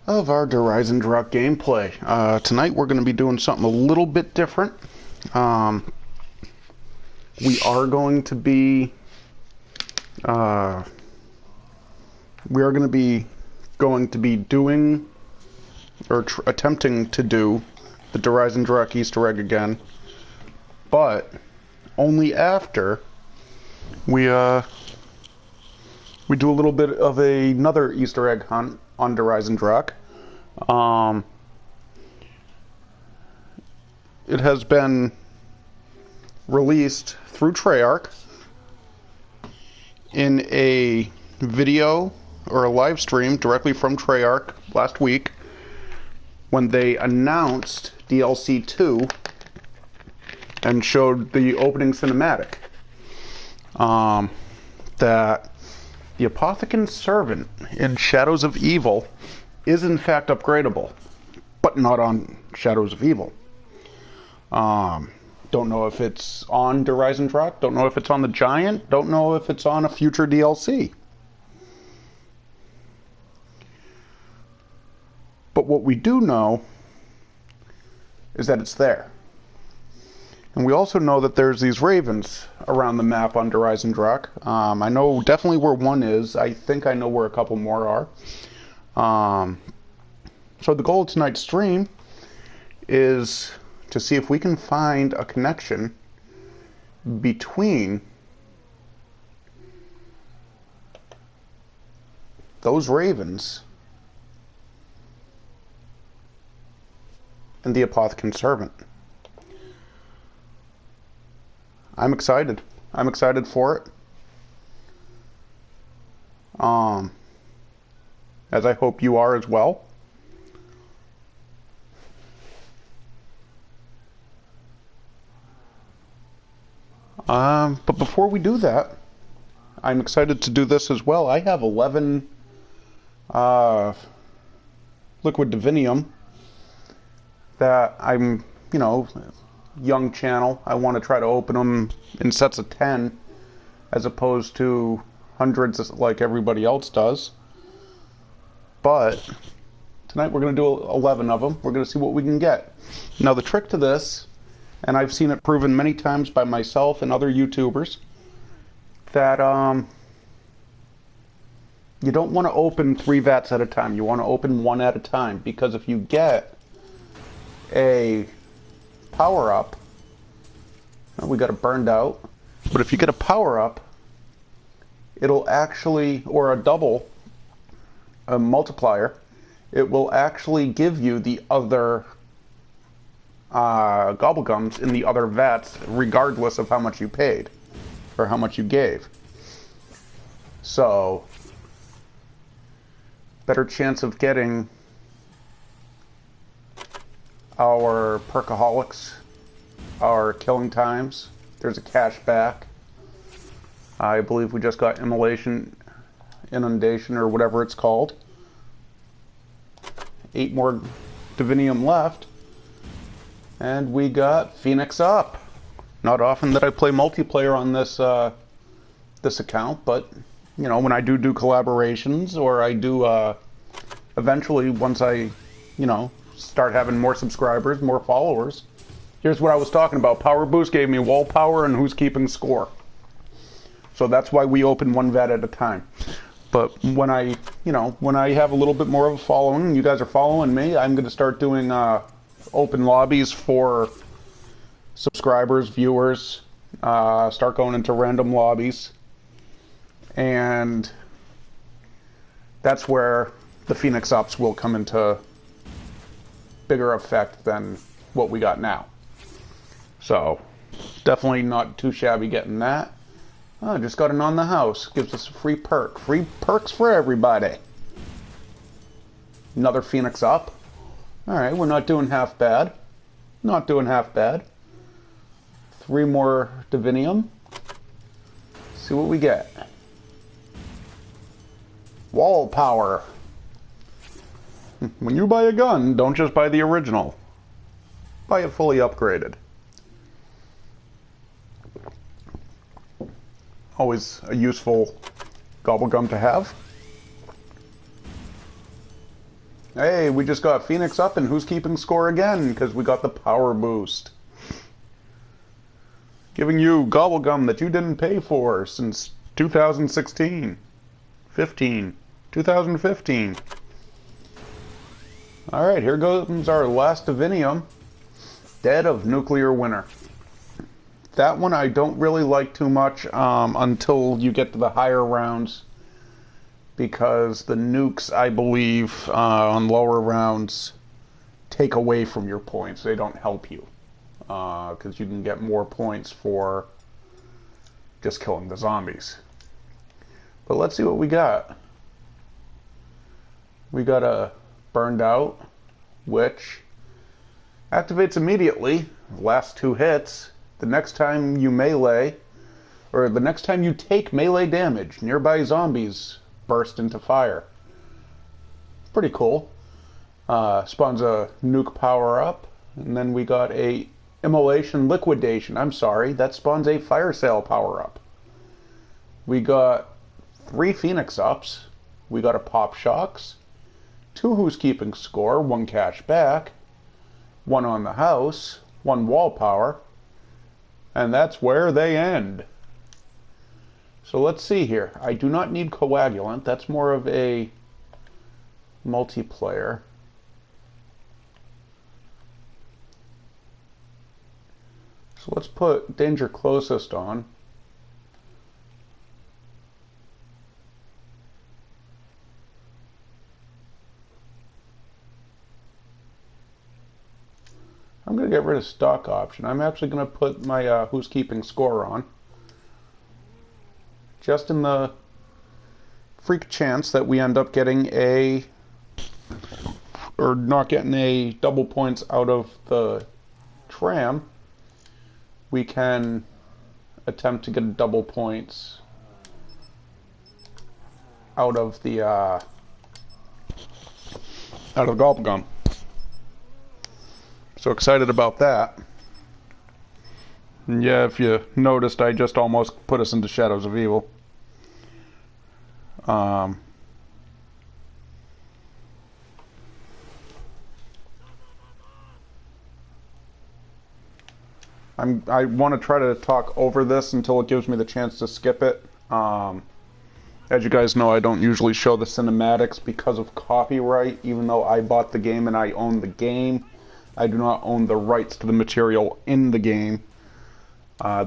of our Eisendrache gameplay. Tonight we're going to be doing something a little bit different. We are going to be doing or attempting to do the Eisendrache Easter egg again, but only after we do a little bit of another Easter egg hunt on Eisendrache. It has been released through Treyarch in a video or a live stream directly from Treyarch last week when they announced DLC 2 and showed the opening cinematic. That the Apothecant Servant in Shadows of Evil is in fact upgradable, but not on Shadows of Evil. Don't know if it's on Eisendrache, don't know if it's on the Giant, don't know if it's on a future DLC. But what we do know is that it's there. And we also know that there's these ravens around the map on Eisendrache. I know definitely where one is. I think I know where a couple more are. So the goal of tonight's stream is to see if we can find a connection between those ravens and the Apothecant Servant. I'm excited. I'm excited for it. As I hope you are as well. But before we do that, I'm excited to do this as well. I have 11 liquid divinium that I'm, young channel. I want to try to open them in sets of 10 as opposed to hundreds like everybody else does. But tonight we're going to do 11 of them. We're going to see what we can get. Now the trick to this, and I've seen it proven many times by myself and other YouTubers, that you don't want to open 3 vats at a time. You want to open 1 at a time, because if you get a power-up, we got it burned out, but if you get a power-up, it'll actually, or a double, a multiplier, it will actually give you the other gobblegums in the other vats, regardless of how much you paid or how much you gave. So, better chance of getting our perkaholics, our killing times. There's a cash back. I believe we just got inundation or whatever it's called. 8 more divinium left. And we got Phoenix up. Not often that I play multiplayer on this this account, but when I do collaborations, or I do eventually, once I start having more subscribers, more followers. Here's what I was talking about. Power Boost gave me wall power and who's keeping score. So that's why we open 1 vat at a time. But when I have a little bit more of a following, you guys are following me, I'm going to start doing open lobbies for subscribers, viewers, start going into random lobbies. And that's where the Phoenix ups will come into bigger effect than what we got now. So, definitely not too shabby getting that. Oh, just got an on the house. Gives us a free perk. Free perks for everybody. Another Phoenix up. Alright, we're not doing half bad. Not doing half bad. 3 more divinium. See what we get. Wall power. When you buy a gun, don't just buy the original. Buy it fully upgraded. Always a useful gobblegum to have. Hey, we just got Phoenix up, and who's keeping score again? Because we got the power boost. Giving you gobblegum that you didn't pay for since 2016. 2015. Alright, here comes our last Divinium. Dead of Nuclear Winter. That one I don't really like too much until you get to the higher rounds, because the nukes, I believe, on lower rounds take away from your points. They don't help you, because you can get more points for just killing the zombies. But let's see what we got. We got a Burned Out, which activates immediately. Last 2 hits. The next time you melee, or the next time you take melee damage, nearby zombies burst into fire. Pretty cool. Spawns a nuke power up, and then we got a Immolation Liquidation. I'm sorry, that spawns a Fire Sale power up. We got 3 Phoenix ups. We got a Pop Shocks, 2 Who's Keeping Score, 1 Cash Back, 1 on the House, 1 Wall Power, and that's where they end. So let's see here. I do not need Coagulant. That's more of a multiplayer. So let's put Danger Closest on. I'm going to get rid of stock option. I'm actually going to put my Who's Keeping Score on. Just in the freak chance that we end up getting or not getting a double points out of the tram, we can attempt to get double points out of the Gobblegum. So excited about that. And yeah, if you noticed, I just almost put us into Shadows of Evil. I want to try to talk over this until it gives me the chance to skip it. As you guys know, I don't usually show the cinematics because of copyright. Even though I bought the game and I own the game, I do not own the rights to the material in the game.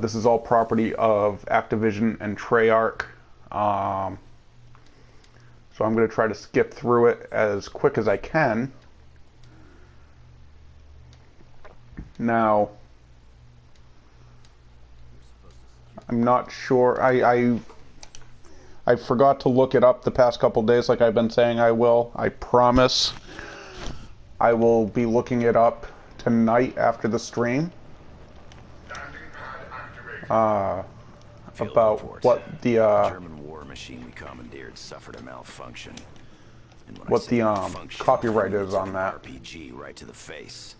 This is all property of Activision and Treyarch. So I'm going to try to skip through it as quick as I can. Now, I'm not sure. I forgot to look it up the past couple days like I've been saying I will. I promise I will be looking it up tonight after the stream. About what the German war machine we commandeered suffered a malfunction. And what the copyright is on that. RPG right to the face.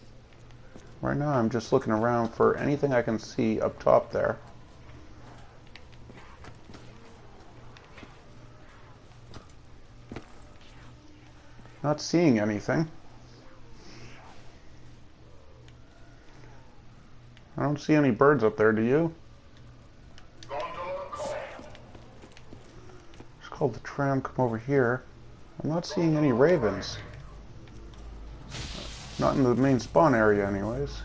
Right now I'm just looking around for anything I can see up top there. Not seeing anything. I don't see any birds up there, do you? It's called the tram, come over here. I'm not seeing any ravens. Not in the main spawn area anyways.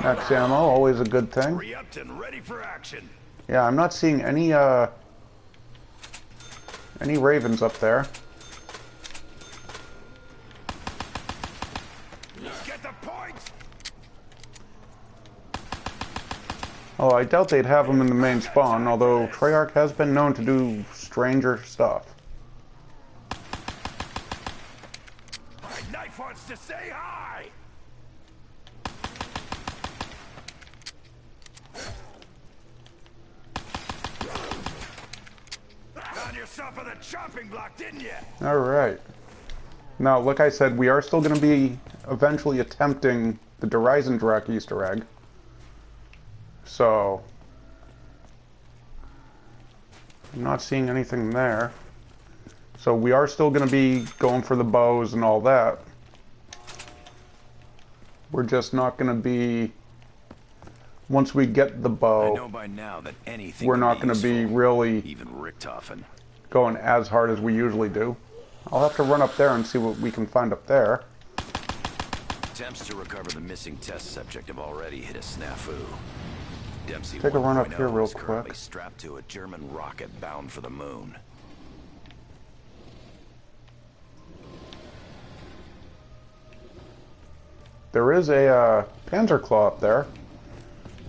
Max ammo, always a good thing. Re-upped and ready for action. Yeah, I'm not seeing any ravens up there. Get the point. Oh, I doubt they'd have them in the main spawn, although Treyarch has been known to do stranger stuff. My knife wants to say hi. Found yourself on the chopping block, didn't you? Alright. Now, like I said, we are still going to be eventually attempting the Eisendrache Easter egg. So, I'm not seeing anything there. So we are still going to be going for the bows and all that. We're just not going to be, once we get the bow, I know by now that anything we're not going to be really even Richtofen. going as hard as we usually do. I'll have to run up there and see what we can find up there. Attempts to recover the missing test subject have already hit a snafu. Dempsey Take a run up 1.0 here real is currently quick. strapped to a German rocket bound for the moon. There is a Panzer Claw up there.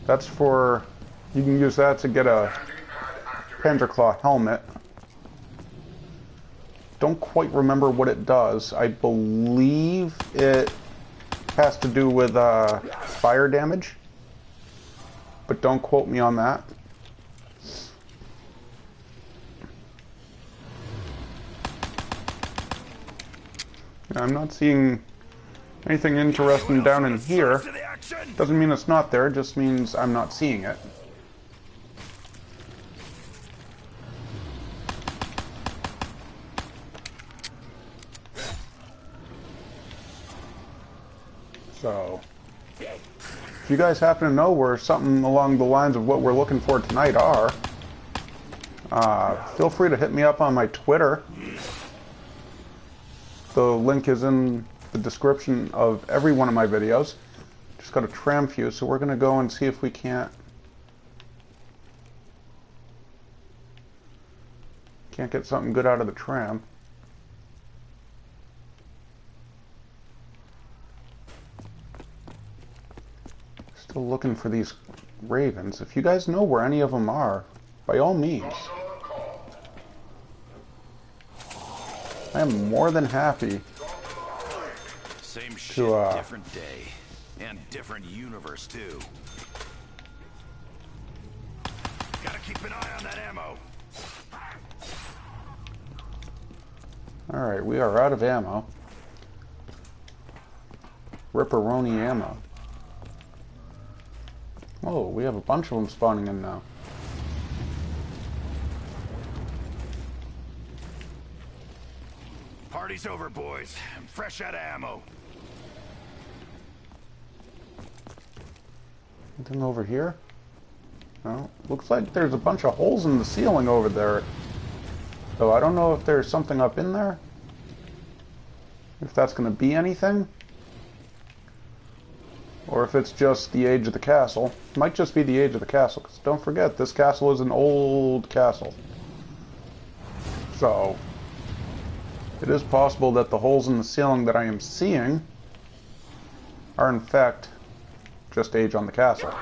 That's for, you can use that to get a Panzer Claw helmet. Don't quite remember what it does. I believe it has to do with fire damage, but don't quote me on that. I'm not seeing anything interesting down in here. Doesn't mean it's not there, it just means I'm not seeing it. So, if you guys happen to know where something along the lines of what we're looking for tonight are, feel free to hit me up on my Twitter. The link is in the description of every one of my videos. Just got a tram fuse, so we're going to go and see if we can't get something good out of the tram. Still looking for these ravens. If you guys know where any of them are, by all means. I am more than happy Same shit, to different day. And different universe, too. Gotta keep an eye on that ammo. Alright, we are out of ammo. Ripperoni ammo. Oh, we have a bunch of them spawning in now. Party's over, boys. I'm fresh out of ammo. Anything over here? No. Looks like there's a bunch of holes in the ceiling over there. Though I don't know if there's something up in there. If that's going to be anything. Or if it's just the age of the castle. It might just be the age of the castle, because don't forget, this castle is an old castle. So, it is possible that the holes in the ceiling that I am seeing are in fact just age on the castle.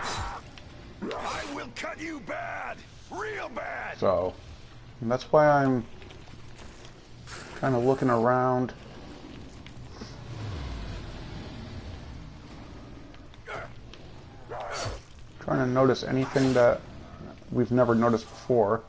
I will cut you bad! Real bad! So, and that's why I'm kind of looking around. Trying to notice anything that we've never noticed before.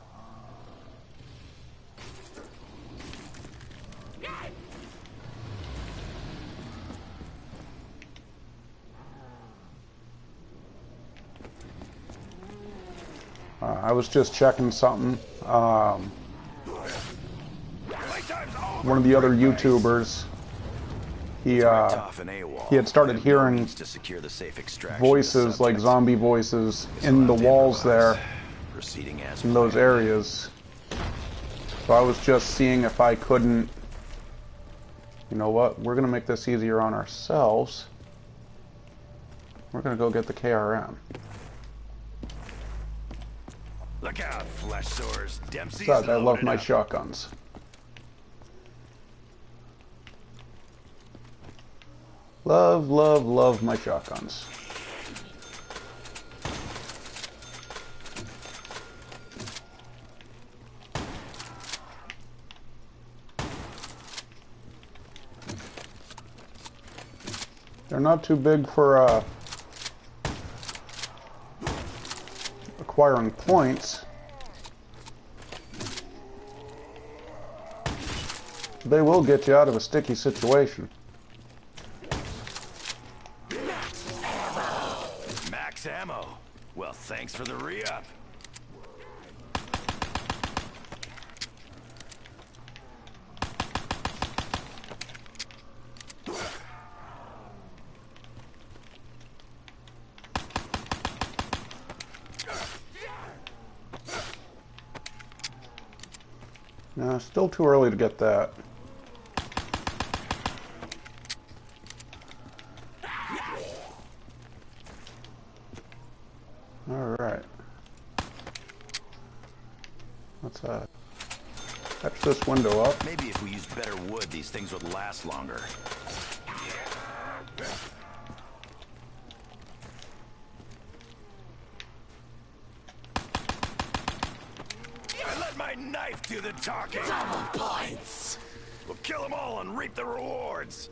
I was just checking something. One of the other YouTubers, he had started hearing voices, like zombie voices, in the walls there, in those areas. So I was just seeing if I couldn't, you know what, we're going to make this easier on ourselves. We're going to go get the KRM. Look out, flesh sores. Dempsey's Besides, I love loaded my up. shotguns. Love, love, love my shotguns. They're not too big for acquiring points. They will get you out of a sticky situation. Max ammo. Well, thanks for the re-up. No, still too early to get that. Alright. Let's patch this window up. Maybe if we used better wood, these things would last longer. I let my knife do the talking. Double points. We'll kill them all and reap the rewards.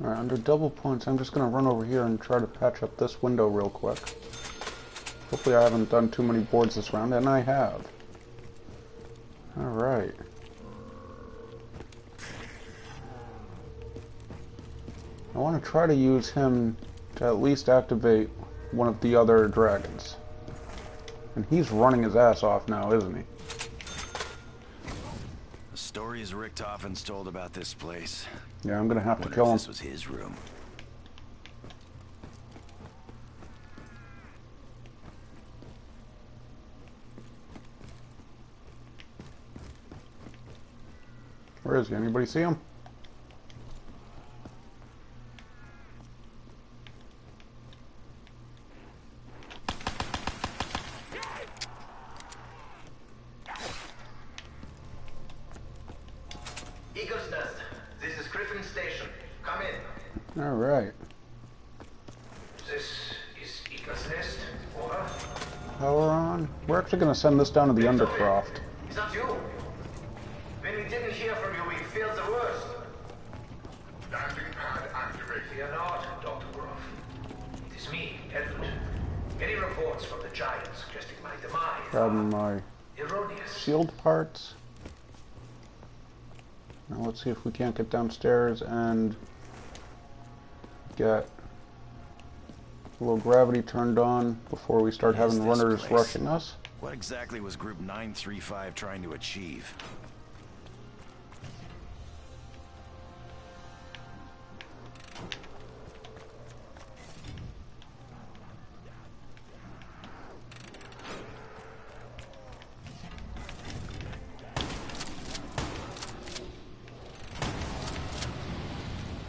Alright, under double points, I'm just going to run over here and try to patch up this window real quick. Hopefully I haven't done too many boards this round, and I have. Alright. I want to try to use him to at least activate one of the other dragons. And he's running his ass off now, isn't he? The stories Richthofen's told about this place. Yeah, I'm going to have to kill him. This was his room. Where is he? Anybody see him? Eagle's Nest, this is Griffin Station. Come in. All right. This is Eagle's Nest. Over. Power on. We're actually going to send this down to the Undercroft. Is that you? When we didn't hear from you, we feared the worst. Landing pad activated. Fear not, Dr. Groff. It is me, Edward. Many reports from the Giants suggesting my demise. Grabbing my Erroneous. shield parts. Now let's see if we can't get downstairs and get a little gravity turned on before we start having runners rushing us. What exactly was Group 935 trying to achieve?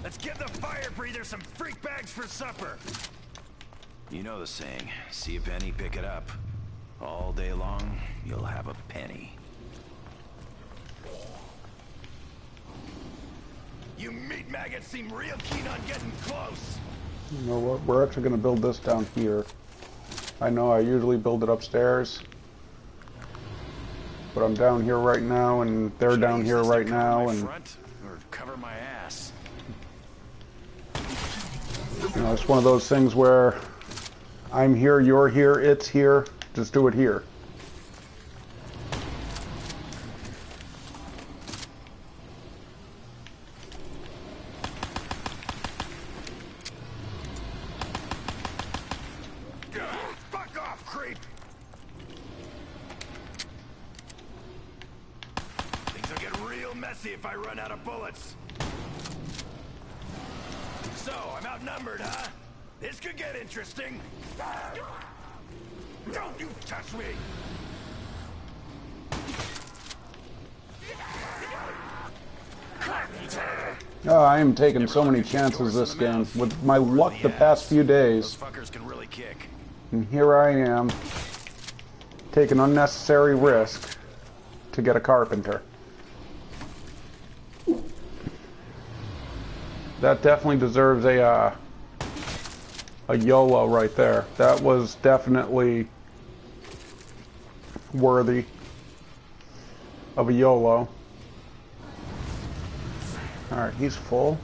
Let's give the fire breather some freak bags for supper. You know the saying, see a penny, pick it up. All day long, you'll have a penny. You meat maggots seem real keen on getting close. You know what? We're actually going to build this down here. I know I usually build it upstairs, but I'm down here right now, and they're down here right now, and front or cover my ass. you know, it's one of those things where I'm here, you're here, it's here. Just do it here. Fuck off, creep! Things will get real messy if I run out of bullets. So, I'm outnumbered, huh? This could get interesting. Don't you touch me! Oh, I am taking so many chances this game. With my luck the past few days, Those fuckers can really kick. and here I am, taking unnecessary risk to get a carpenter. That definitely deserves a YOLO right there. That was definitely worthy of a YOLO. Alright, he's full.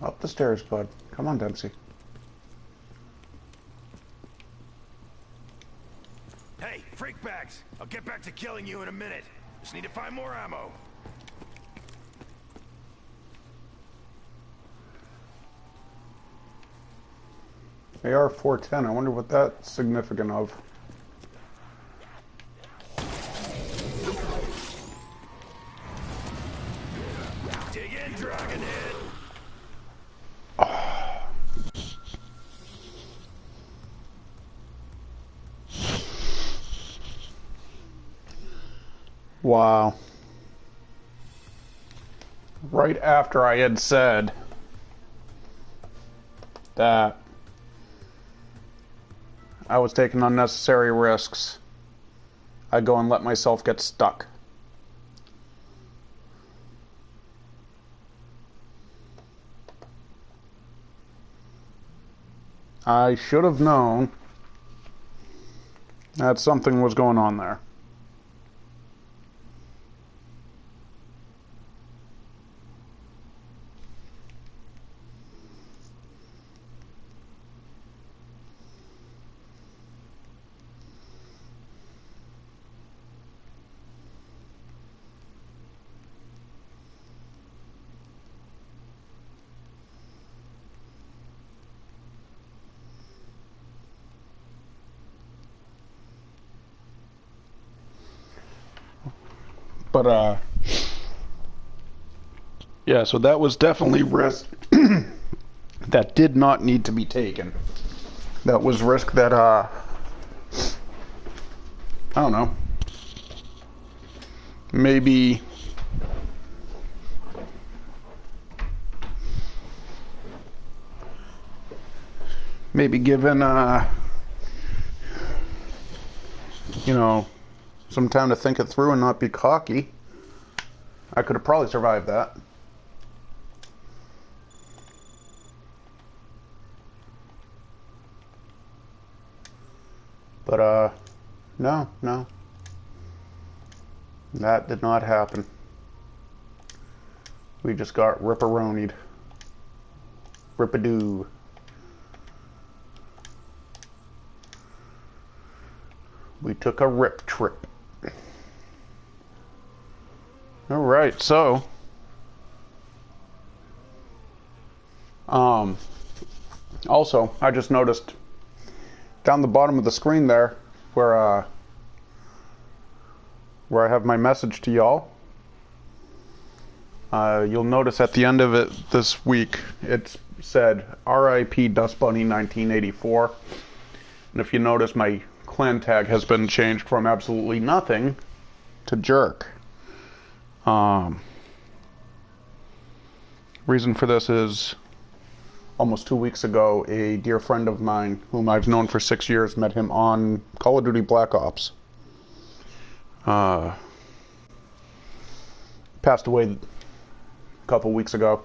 Up the stairs, bud. Come on, Dempsey. Hey, freak bags! I'll get back to killing you in a minute. Just need to find more ammo. AR-410, I wonder what that's significant of. Dig in, Dragonhead! Wow. Right after I had said that I was taking unnecessary risks, I go and let myself get stuck. I should have known that something was going on there. But yeah, so that was definitely risk that did not need to be taken. That was risk that I don't know, maybe given you know, some time to think it through and not be cocky, I could have probably survived that. But no, that did not happen. We just got ripperonied. Rippadoo. We took a rip trip. Alright, so also I just noticed down the bottom of the screen there where I have my message to y'all, you'll notice at the end of it this week it said RIP Dust Bunny 1984, and if you notice, my clan tag has been changed from absolutely nothing to jerk. Reason for this is almost 2 weeks ago, a dear friend of mine whom I've known for 6 years, met him on Call of Duty Black Ops. Passed away a couple weeks ago.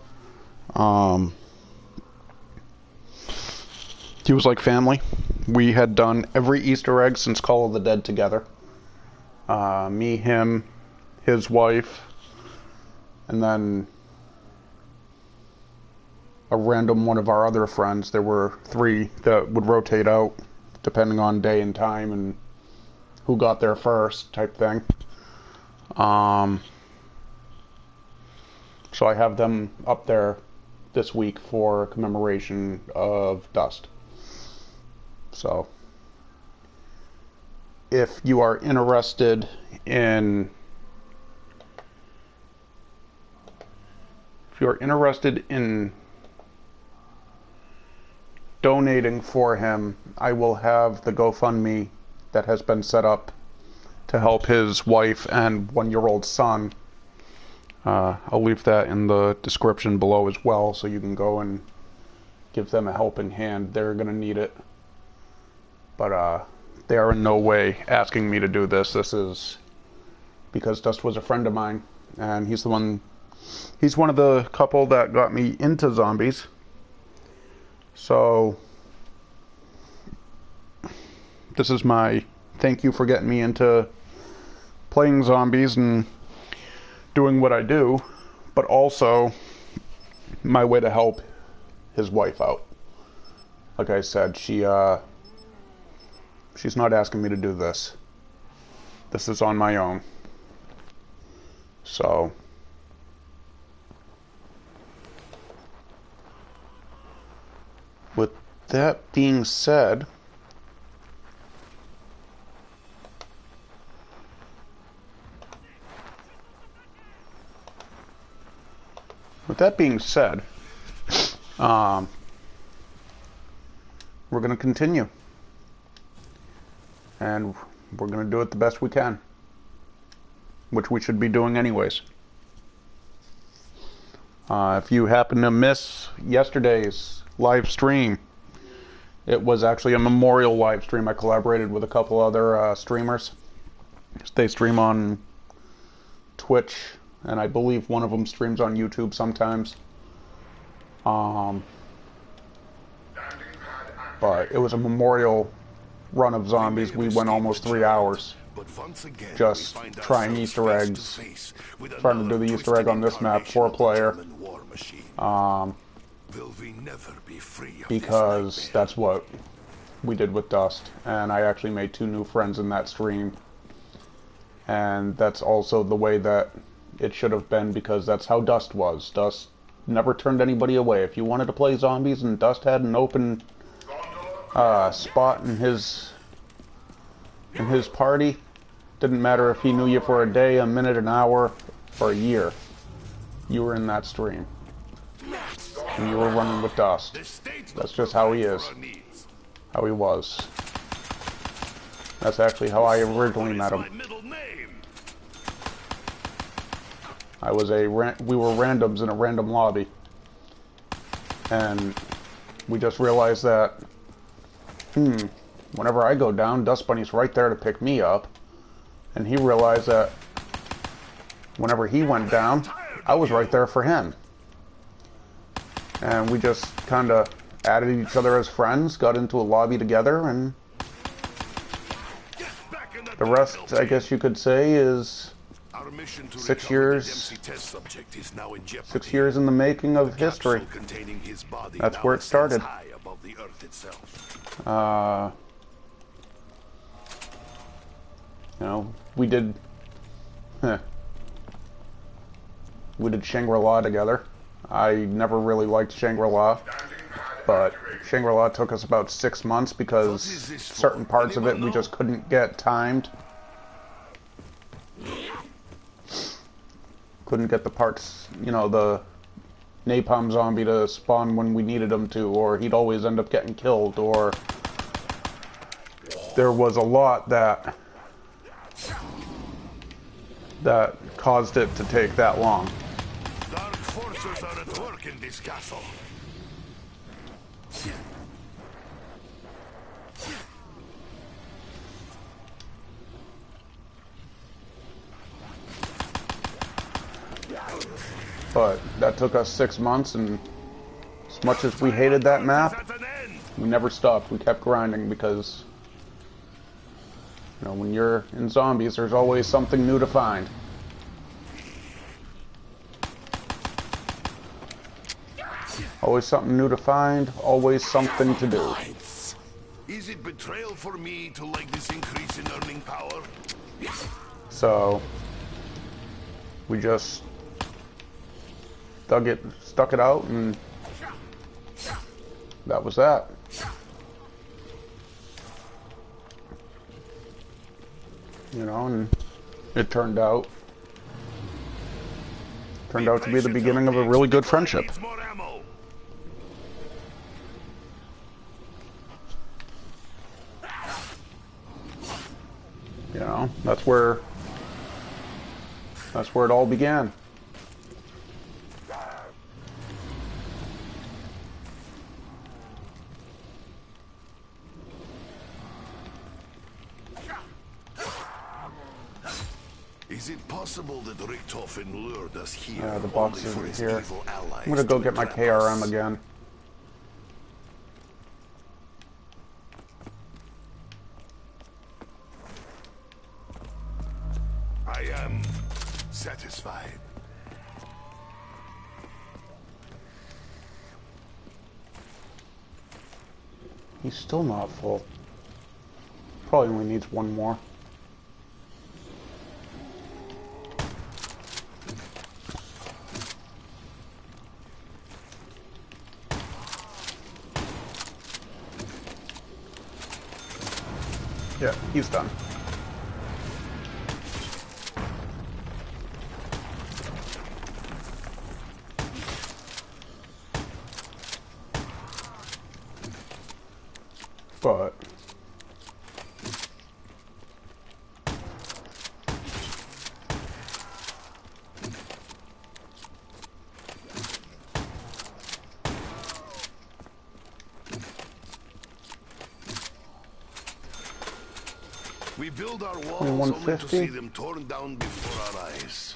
He was like family. We had done every Easter egg since Call of the Dead together. Me, him, his wife, and then a random one of our other friends. There were 3 that would rotate out depending on day and time and who got there first type thing. So I have them up there this week for commemoration of Dust. So if you are interested in donating for him, I will have the GoFundMe that has been set up to help his wife and 1-year-old son. I'll leave that in the description below as well, so you can go and give them a helping hand. They're going to need it. But they are in no way asking me to do this. This is because Dust was a friend of mine, and he's one of the couple that got me into zombies. So this is my thank you for getting me into playing zombies and doing what I do, but also my way to help his wife out. Like I said, she's not asking me to do this. This is on my own. So with that being said, we're going to continue. And we're going to do it the best we can. which we should be doing anyways. If you happen to miss yesterday's live stream, it was actually a memorial live stream. I collaborated with a couple other streamers. They stream on Twitch, and I believe one of them streams on YouTube sometimes. But it was a memorial run of zombies. We went almost 3 hours just trying Easter eggs, trying to do the Easter egg on this map, 4-player, because that's what we did with Dust, and I actually made 2 new friends in that stream, and that's also the way that it should have been, because that's how Dust was. Dust never turned anybody away. If you wanted to play zombies and Dust had an open spot in his party, didn't matter if he knew you for a day, a minute, an hour, or a year, you were in that stream. And you were running with Dust. That's just how he is. How he was. That's actually how I originally met him. We were randoms in a random lobby. And we just realized that, whenever I go down, Dust Bunny's right there to pick me up. And he realized that whenever he went down, I was right there for him. And we just kind of added each other as friends, got into a lobby together, and the rest, I guess you could say, is 6 years. 6 years in the making of history. That's where it started. You know, we did Shangri-La together. I never really liked Shangri-La, but Shangri-La took us about 6 months because certain parts of it we just couldn't get timed. Couldn't get the parts, you know, the napalm zombie to spawn when we needed him to, or he'd always end up getting killed, or there was a lot that caused it to take that long. Dark forces are at work in this castle. But that took us 6 months, and as much as we hated that map, we never stopped. We kept grinding because, you know, when you're in zombies, there's always something new to find. Always something new to find, always something to do. Is it betrayal for me to like this increase in earning power? So we just stuck it out, and that was that. You know, and it turned out to be the beginning of a really good friendship. You know, that's where it all began. Is it possible that Richtofen lured us here? The box isn't here. I'm gonna go get my KRM again. I am satisfied. He's still not full. Probably only needs one more. Yeah, he's done. But We build our walls only to 2150. see them torn down before our eyes.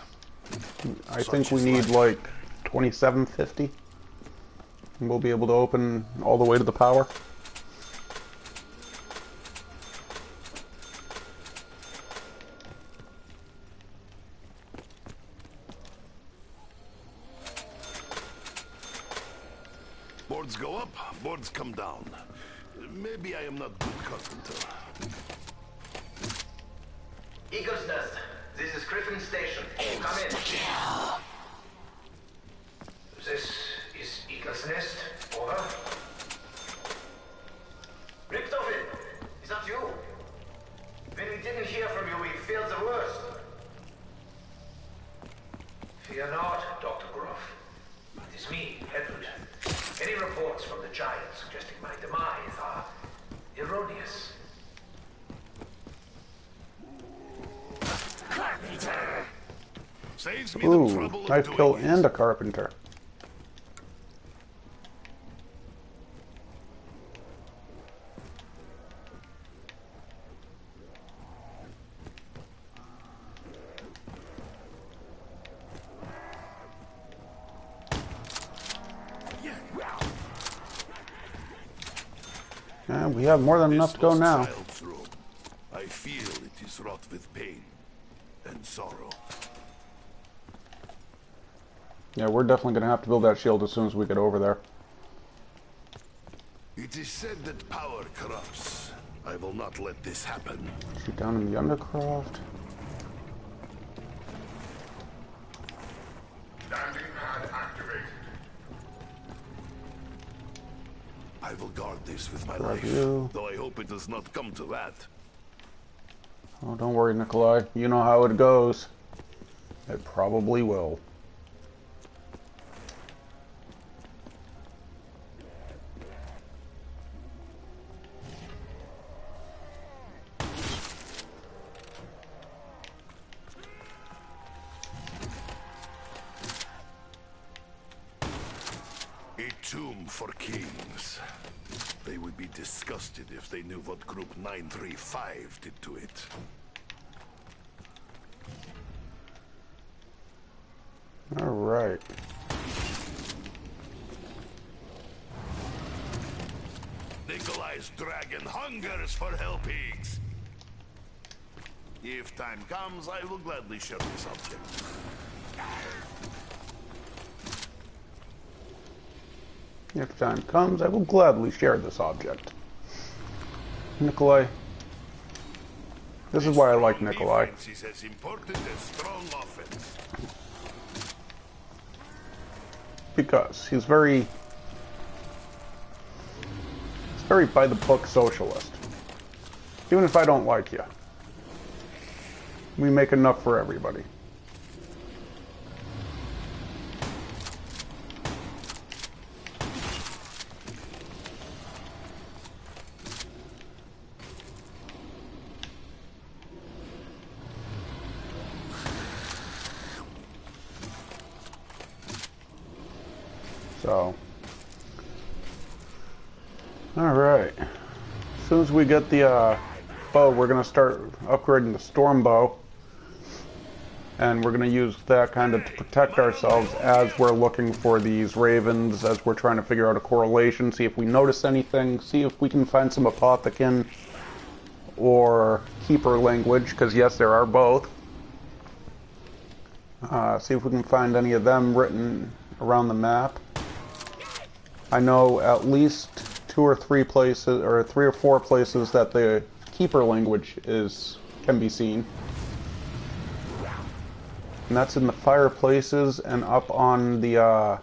I think we need like 2750. And we'll be able to open all the way to the power. Boards go up, boards come down. Maybe I am not good carpenter. Eagle's Nest, this is Griffin Station. Come in. This is Eagle's Nest. Over. Richtofen, is that you? When we didn't hear from you, we feared the worst. Fear not, Dr. Groff. It is me, Edward. Any reports from the Giants suggesting my demise are erroneous. Carpenter! Saves me the Ooh, trouble of knife doing kill it. and a carpenter. And we have more than enough to go This was now. child's room. I feel it is wrought with pain and sorrow. Yeah, we're definitely going to have to build that shield as soon as we get over there. It is said that power corrupts. I will not let this happen. Shoot down in the Undercroft. Landing pad activated. I will guard this with my Grab life, you. though I hope it does not come to that. Oh, don't worry, Nikolai. You know how it goes. It probably will. A tomb for kings. They would be disgusted if they knew what Group 935 did to it. All right. Nikolai's dragon hungers for helpings. If time comes, I will gladly share this object. If time comes, I will gladly share this object. Nikolai. This is why I like Strong Nikolai. defense is as important as strong offense. Because he's very by the book socialist. Even if I don't like you. We make enough for everybody. So, all right. As soon as we get the bow, we're going to start upgrading the storm bow. And we're going to use that kind of to protect ourselves as we're looking for these ravens, as we're trying to figure out a correlation, see if we notice anything, see if we can find some apothecon or keeper language, because yes, there are both. See if we can find any of them written around the map. I know at least 2 or 3 places, or 3 or 4 places that the keeper language can be seen. And that's in the fireplaces and up on the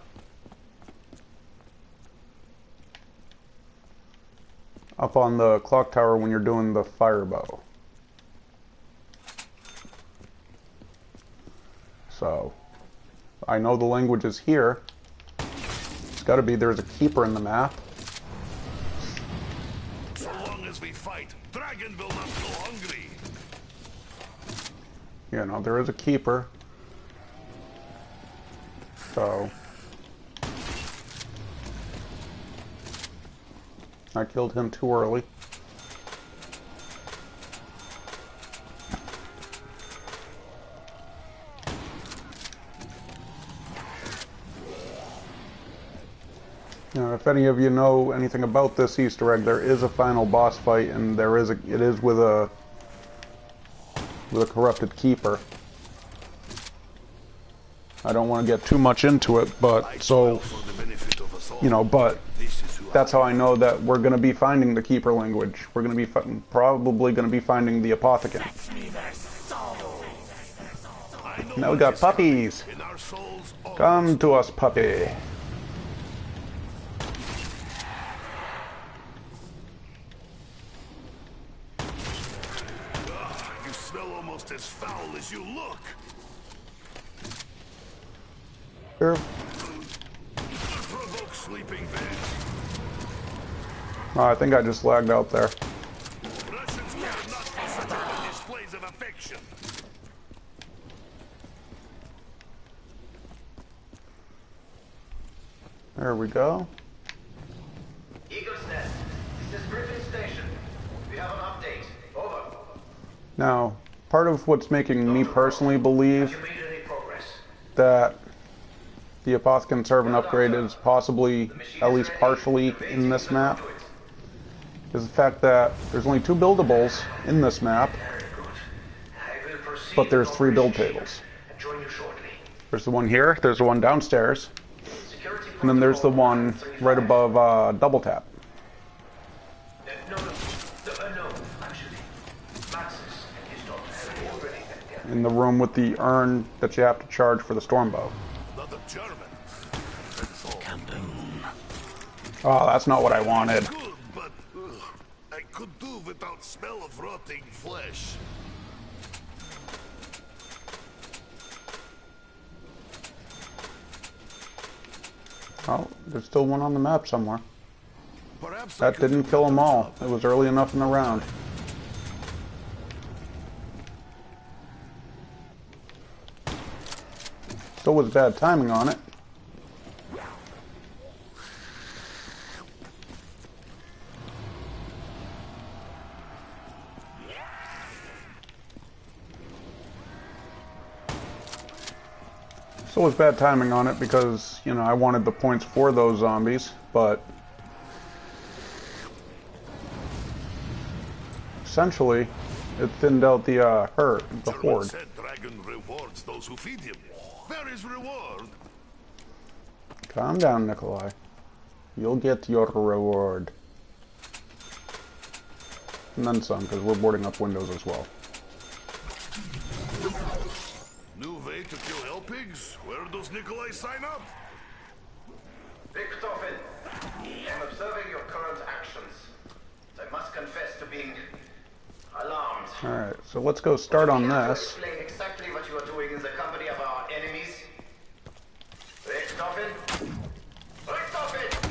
clock tower when you're doing the fire bow. So I know the language is here. It's got to be there's a keeper in the map. So long as we fight, dragon will not go hungry. You know, there is a keeper. So I killed him too early. You know, if any of you know anything about this Easter egg, there is a final boss fight, and it is with a corrupted keeper. I don't want to get too much into it, but so, you know, but that's how I know that we're going to be finding the keeper language. We're going to be probably going to be finding the apothecant. Now we got puppies. Come to us, puppy. You smell almost as foul as you look. Here. Provoke sleeping bag. Oh, I think I just lagged out there. Russians care not for such displays of affection. There we go. Eagle's Nest, this is Griffin Station. We have an update. Over. Now, part of what's making me personally Have believe you made any progress? that the apothecant servant upgrade is possibly, at least partially, in this map is the fact that there's only 2 buildables in this map, Very good. I will proceed but there's with 3 build Operation tables. and join you shortly. There's the one here, there's the one downstairs, Security and then there's the protocol one 935. right above double tap. No, actually. Maxis and his daughter have already been there. In the room with the urn that you have to charge for the stormbow. Another German. That's all. Oh, that's not what I wanted. Good, but I could do without smell of rotting flesh. Oh, there's still one on the map somewhere. Perhaps I That could didn't do kill them better all. job. It was early enough in the round. Still was bad timing on it. Still was bad timing on it because, you know, I wanted the points for those zombies, but essentially it thinned out the horde. German said dragon rewards those who feed him. Where is reward? Calm down, Nikolai. You'll get your reward. And then some, because we're boarding up windows as well. New way to kill hell pigs? Where does Nikolai sign up? Richtofen, I'm observing your current actions. I must confess to being alarmed. Alright, so let's go start on Can you this. explain exactly what you are doing in the company of our enemies? Richtofen? Richtofen!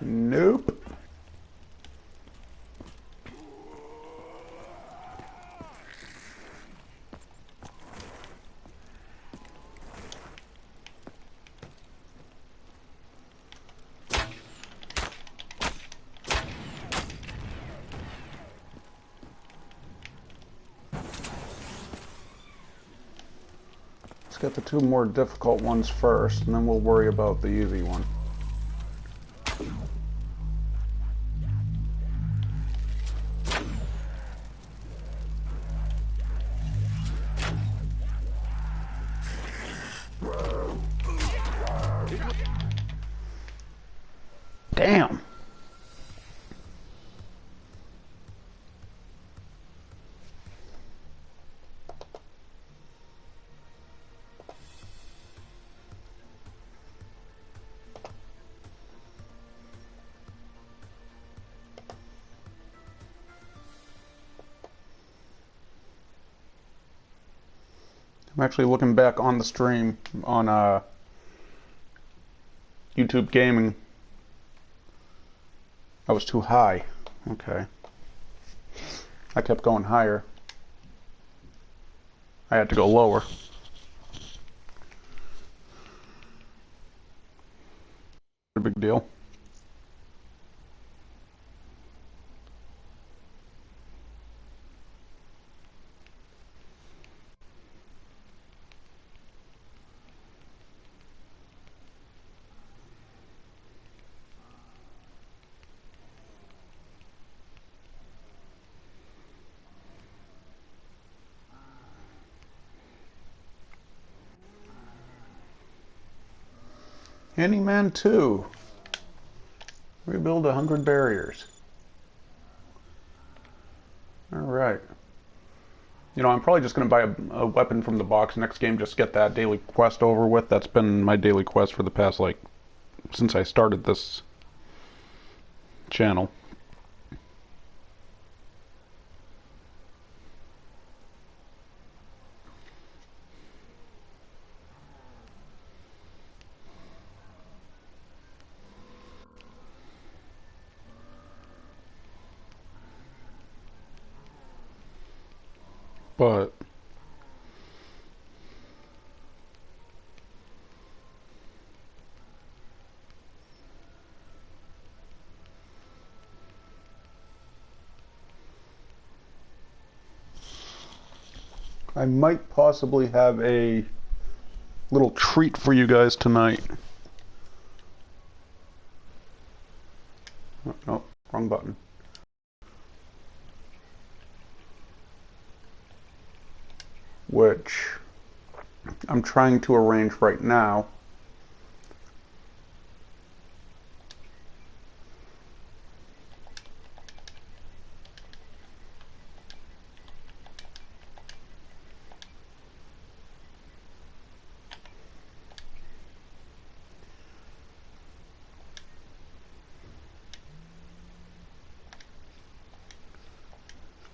Nope. Let's get the 2 more difficult ones first, and then we'll worry about the easy one. Damn. I'm actually looking back on the stream on YouTube Gaming. I was too high. Okay. I kept going higher. I had to go lower. No big deal. Handyman 2. Rebuild 100 barriers. Alright. You know, I'm probably just going to buy a weapon from the box next game, just get that daily quest over with. That's been my daily quest for the past, like, since I started this channel. But I might possibly have a little treat for you guys tonight. Oh, no, wrong button. Which I'm trying to arrange right now.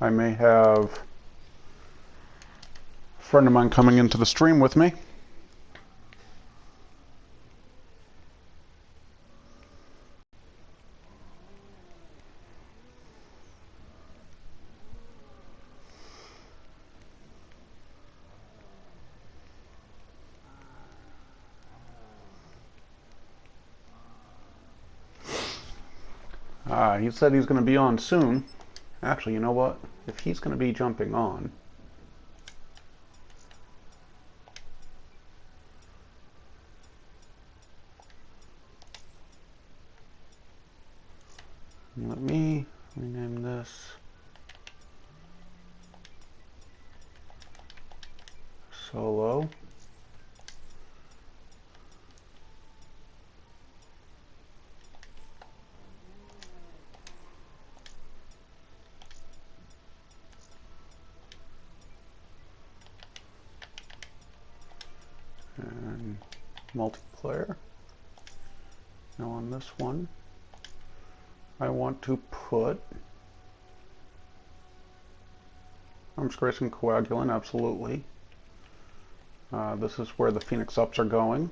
I may have a friend of mine coming into the stream with me. He said he's going to be on soon. Actually, you know what? If he's going to be jumping on, let me rename this Solo. And multiplayer. Now on this one, I want to put arms grace and coagulant, absolutely. This is where the Phoenix Ups are going.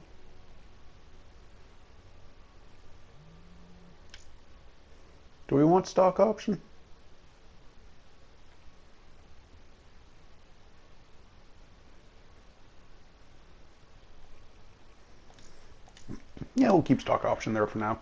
Do we want stock option? Yeah, we'll keep stock option there for now.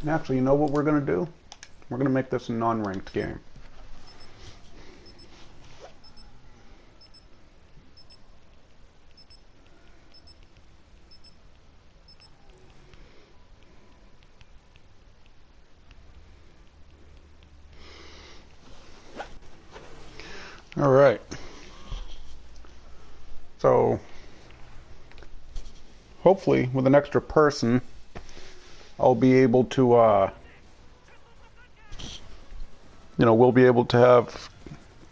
And actually, you know what we're going to do? We're going to make this a non-ranked game. All right. So, hopefully, with an extra person, I'll be able to, you know, we'll be able to have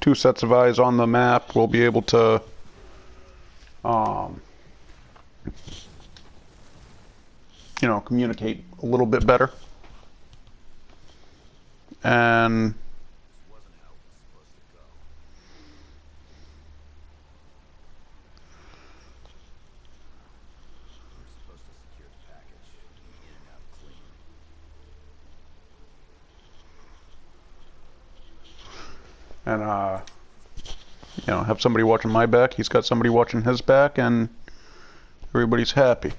2 sets of eyes on the map. We'll be able to, you know, communicate a little bit better. And you know, have somebody watching my back, he's got somebody watching his back, and everybody's happy.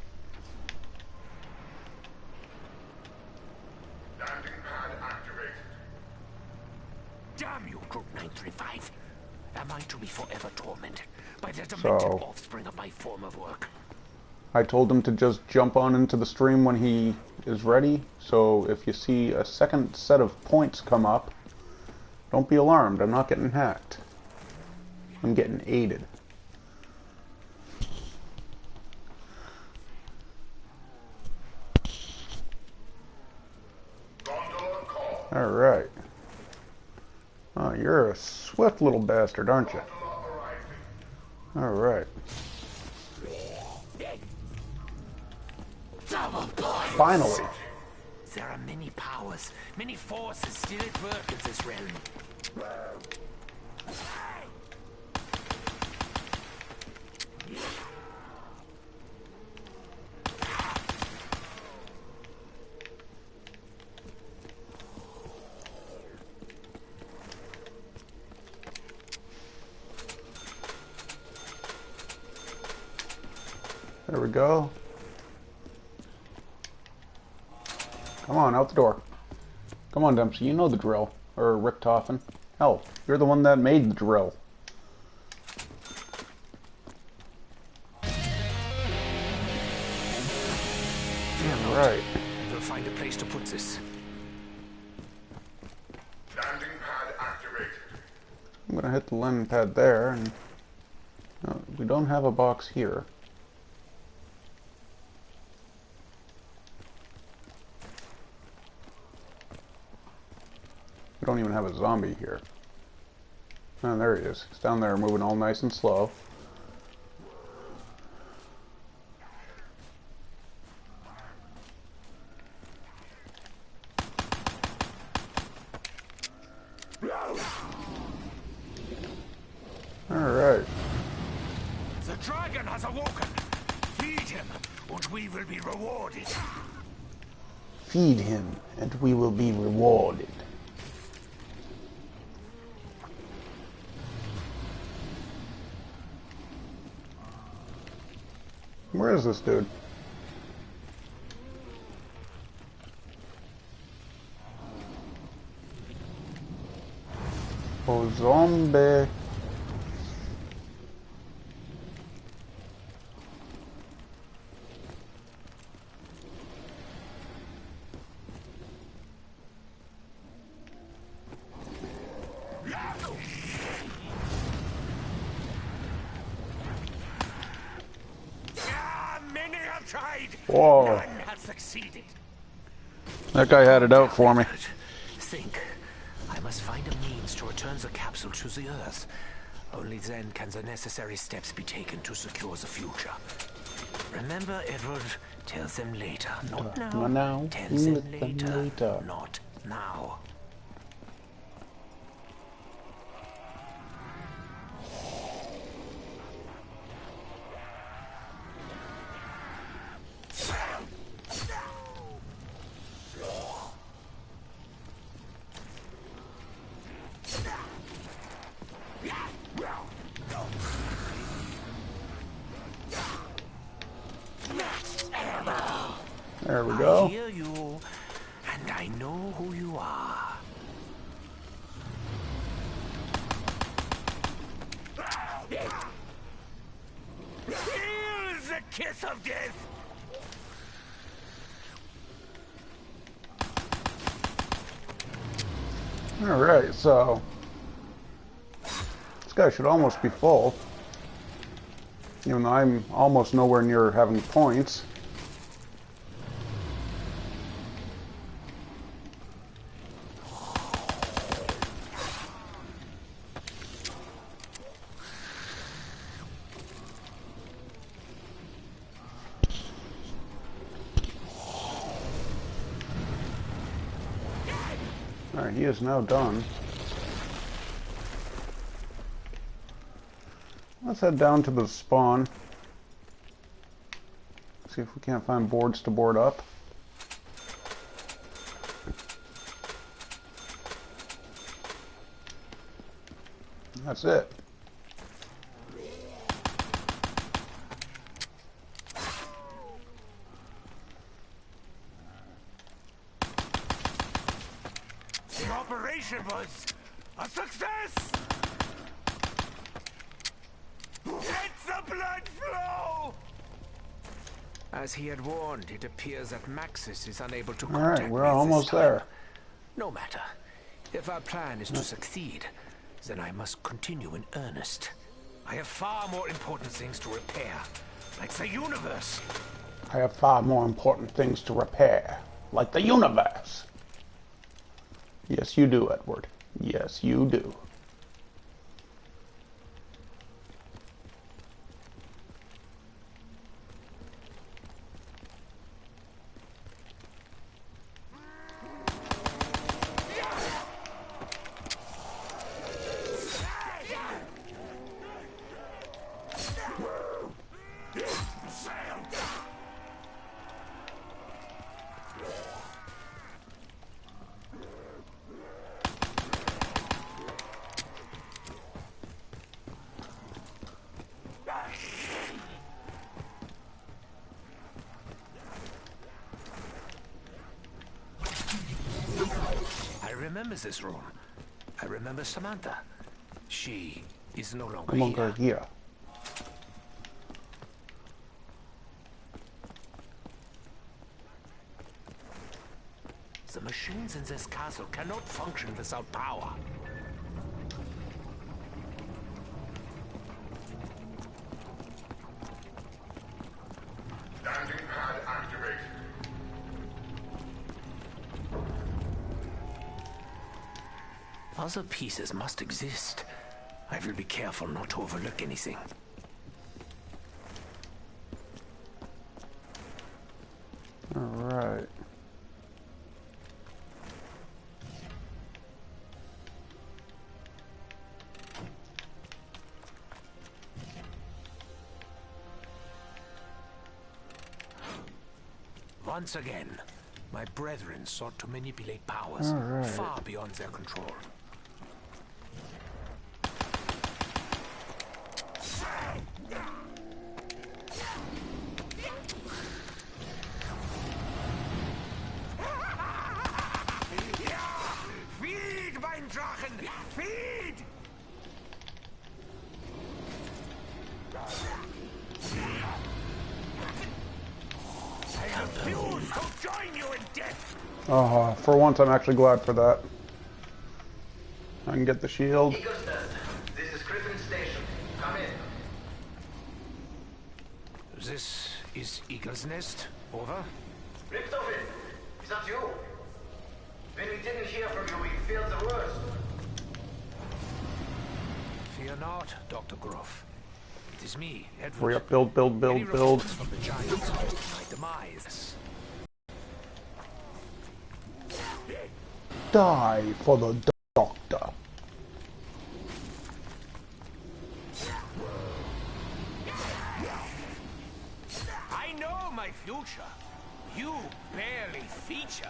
tormented offspring of my former work. I told him to just jump on into the stream when he is ready, so if you see a second set of points come up, don't be alarmed. I'm not getting hacked. I'm getting aided. Alright. Oh, you're a swift little bastard, aren't you? Alright. Finally. There are many powers, many forces still at work in this realm. There we go. Come on, out the door. Come on, Dempsey, you know the drill. Or Richtofen. Hell, you're the one that made the drill. Right. We'll find a place to put this. Landing pad activated. I'm gonna hit the landing pad there, and we don't have a box here. We don't even have a zombie here. Oh, there he is. He's down there moving all nice and slow. Alright. The dragon has awoken. Feed him, and we will be rewarded. Feed him, and we will be rewarded. Where is this dude? Oh, zombie. Whoa. None have succeeded. That guy had it out for me. Think. I must find a means to return the capsule to the Earth. Only then can the necessary steps be taken to secure the future. Remember, Edward, tell them later. Not now. Not now. Tell them later. Not now. There we go. I hear you, and I know who you are. Feel the kiss of death. Alright, so this guy should almost be full. Even though I'm almost nowhere near having points. Alright, he is now done. Let's head down to the spawn. See if we can't find boards to board up. That's it. The operation was a success! Get the As he had warned, it appears that Maxis is unable to All contact right, me we're at this almost time. there. No matter. If our plan is to succeed, then I must continue in earnest. I have far more important things to repair, like the universe. I have far more important things to repair, like the universe. Yes, you do, Edward. Yes, you do. I remember this room. I remember Samantha. She is no longer No longer here. here. The machines in this castle cannot function without power. Landing pad activated. Other pieces must exist. I will be careful not to overlook anything. All right. Once again, my brethren sought to manipulate powers All right. far beyond their control. Feed, Eisendrache! Feed! I refuse to join you in death! For once, I'm actually glad for that. I can get the shield. Eagle's Nest, this is Griffin Station. Come in. This is Eagle's Nest. Over. Richtofen, is that you? When we didn't hear from you, we feared the worst. Fear not, Dr. Groff. It is me, Edward. Hurry up, build, build, Any build, build. reports from the Giants of my demise. Die for the doctor. I know my future. You barely feature.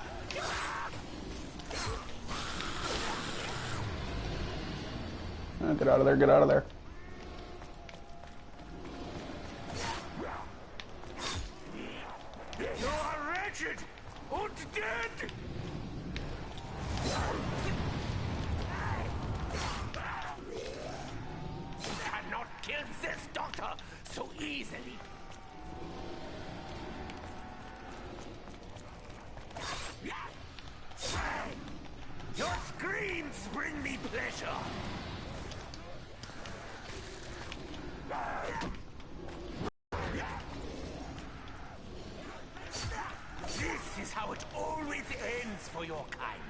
Get out of there, get out of there. You are wretched and dead. Cannot kill this doctor so easily. Your screams bring me pleasure. This is how it always ends for your kind.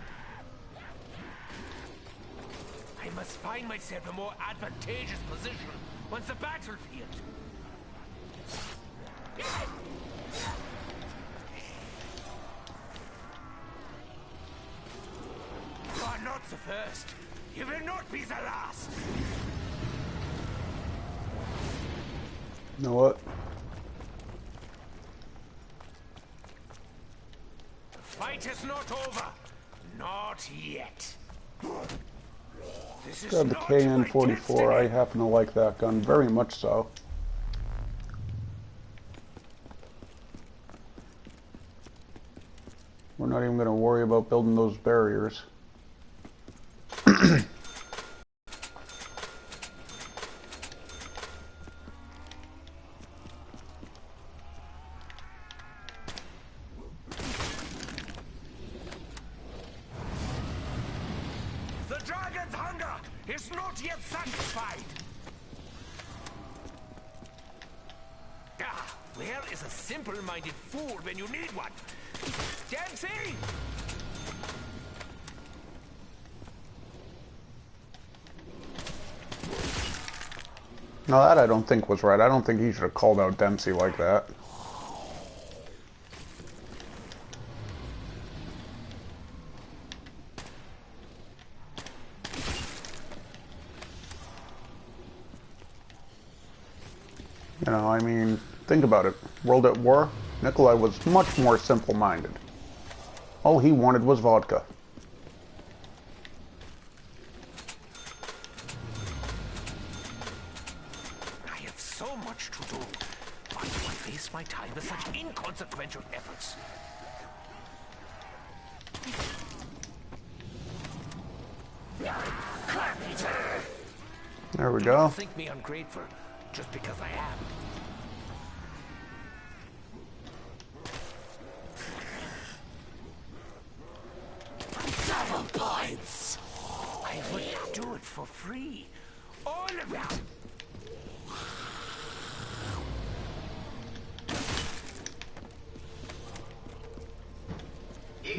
I must find myself a more advantageous position once the battlefield. You are not the first. You will not be the last. You know what? The fight is not over. Not yet. This is Grab the not KN-44. my I destiny. happen to like that gun very much so. We're not even going to worry about building those barriers. is not yet satisfied. Ah, where is a simple-minded fool when you need one? Dempsey! Now that I don't think was right. I don't think he should have called out Dempsey like that. You know, I mean, think about it. World at War, Nikolai was much more simple-minded. All he wanted was vodka. I have so much to do. Why do I waste my time with such inconsequential efforts? There we Do go. not think me ungrateful, just because I am. Double points! I would do it for free. All around.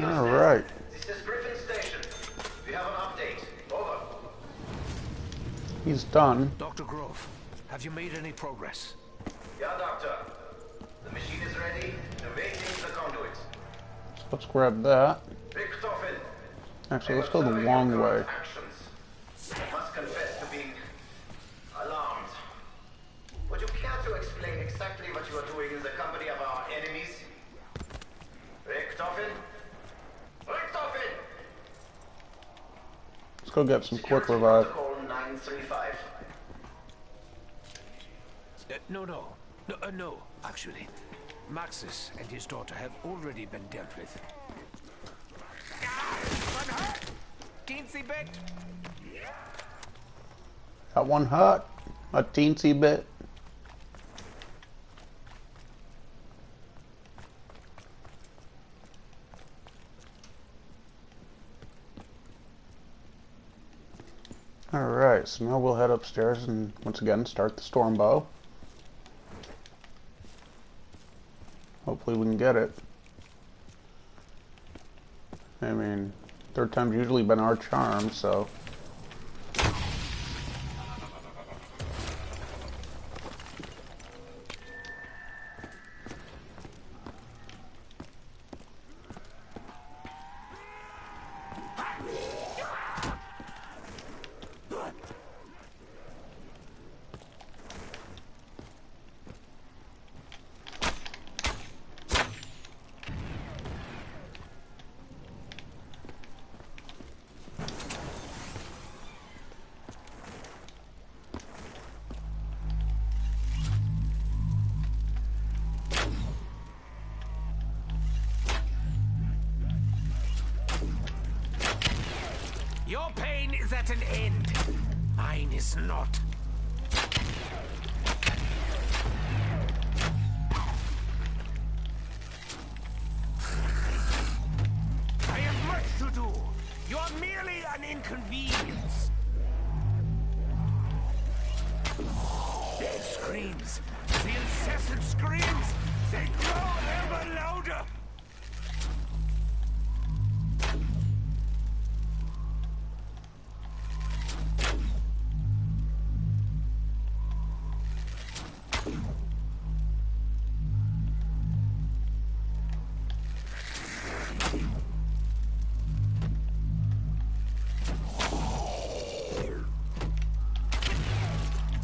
All right. This is Griffin Station. We have an update. Over. He's done. Dr. Grove, have you made any progress? Yeah, Doctor. The machine is ready. Awaiting the conduit. Let's grab that. Richtofen. Actually, let's go the long way. Actions. I must confess to being alarmed. Would you care to explain exactly what you are doing in the company of our enemies? Richtofen? Richtofen! Let's go get some quick revive. Protocol 935. No, actually. Maxis and his daughter have already been dealt with. One hurt! Teensy bit! That one hurt. A teensy bit. Alright, so now we'll head upstairs and once again start the storm bow. Hopefully we can get it. I mean, third time's usually been our charm, so... Your pain is at an end. Mine is not. I have much to do. You are merely an inconvenience. The screams, the incessant screams, they grow ever louder.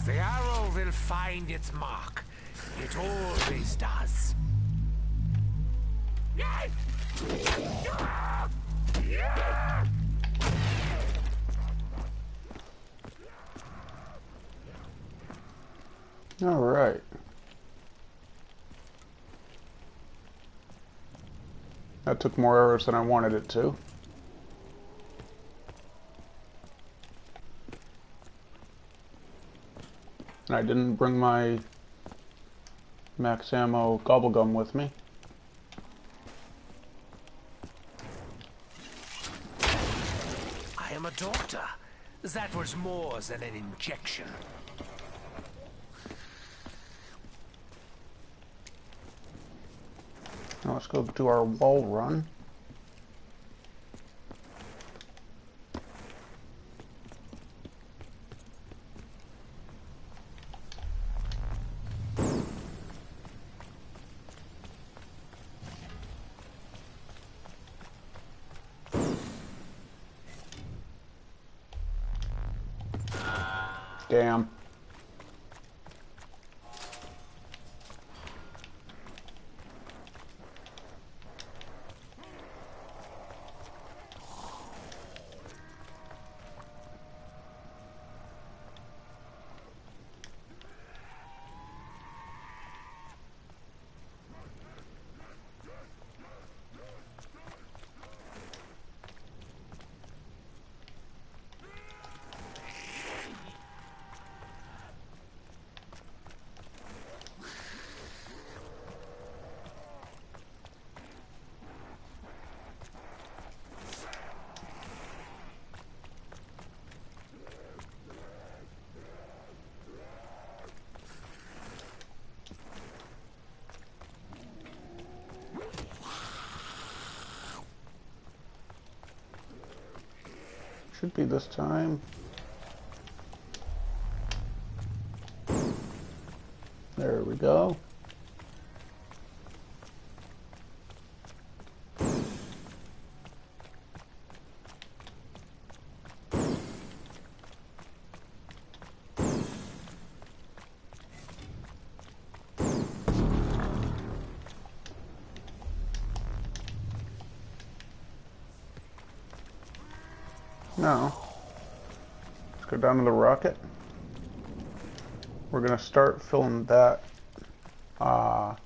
The arrow will find its mark. It always does. All right. That took more arrows than I wanted it to. And I didn't bring my max ammo gobblegum with me. I am a doctor. That was more than an injection. Now let's go do our wall run. Damn. Should be this time. There we go. Now, let's go down to the rocket. We're going to start filling that that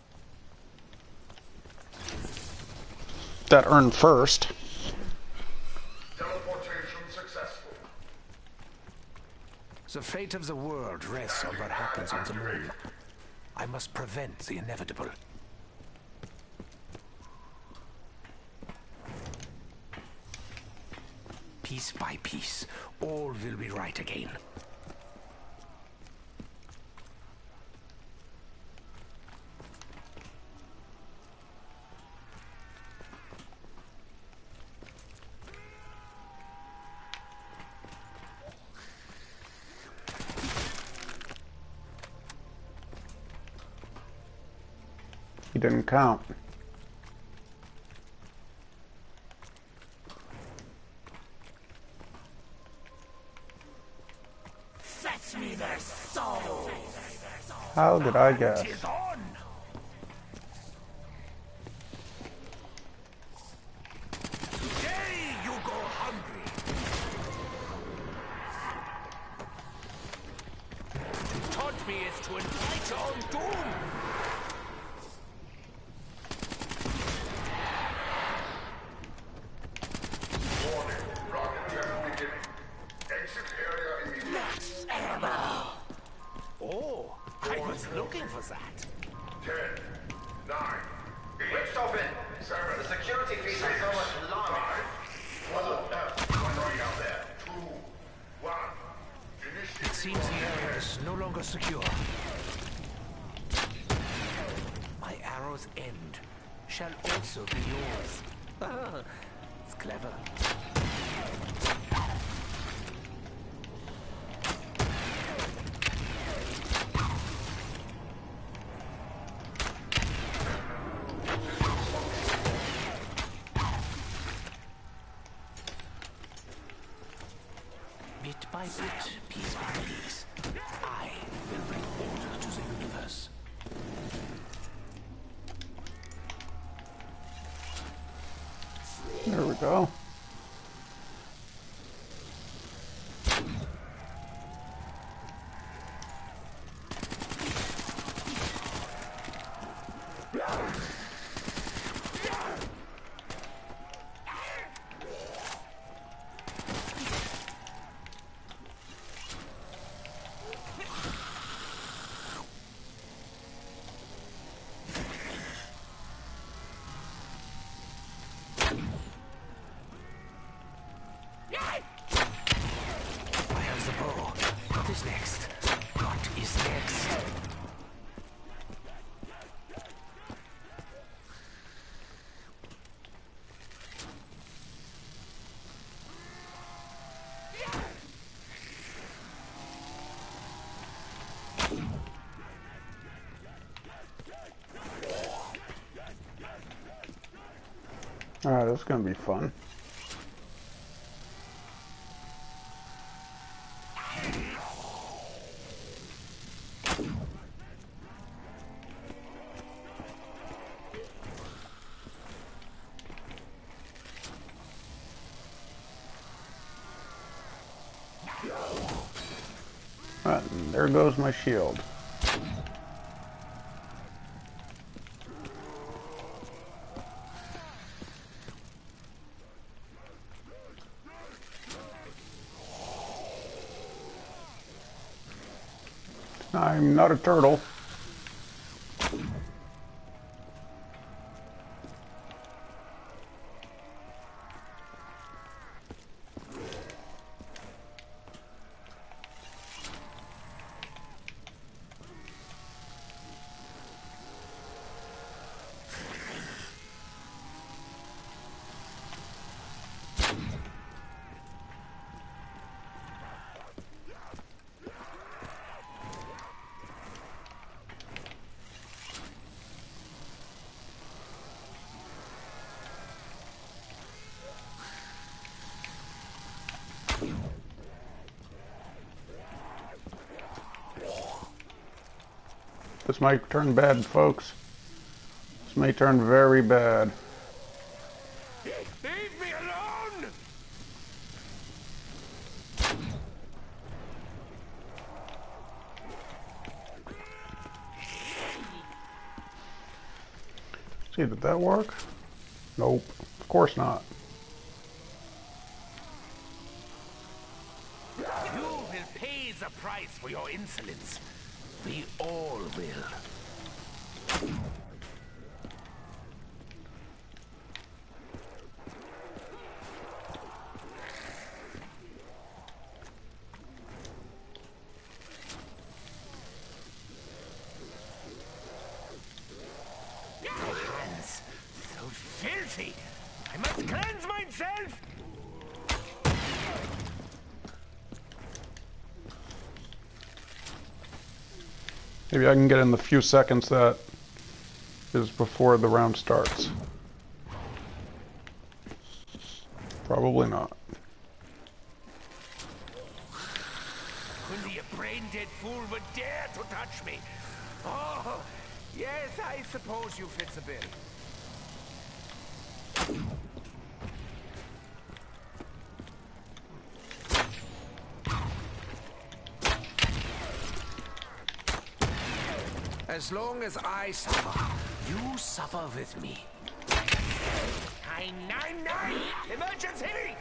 urn first. Teleportation successful. The fate of the world rests on what happens on the moon. I must prevent the inevitable. Piece by piece, all will be right again. He didn't count. Fetch me their soul! How did I guess? Tis on! Today you go hungry! To taunt me is to invite your own doom! Warning. Rocket test beginning. Exit area immediately. Oh, I was looking for that. 10, 9, 8, Richthofen, 7, the security feeds are so much longer. 5. What on earth? One right out there. 2, 1. It seems the area is no longer secure. My arrow's end shall also be yours. Ah, it's clever. Bit by bit, piece by piece, I will bring order to the universe. There we go. Alright, this is gonna be fun. And there goes my shield. I'm not a turtle. This might turn bad, folks. This may turn very bad. Leave me alone! See, did that work? Nope. Of course not. You will pay the price for your insolence. We all will. Hands, so filthy. I must cleanse myself. Maybe I can get in the few seconds that is before the round starts. Probably not. Only a brain-dead fool would dare to touch me. Oh, yes, I suppose you fit the bill. As long as I suffer, you suffer with me. 999! Emergency!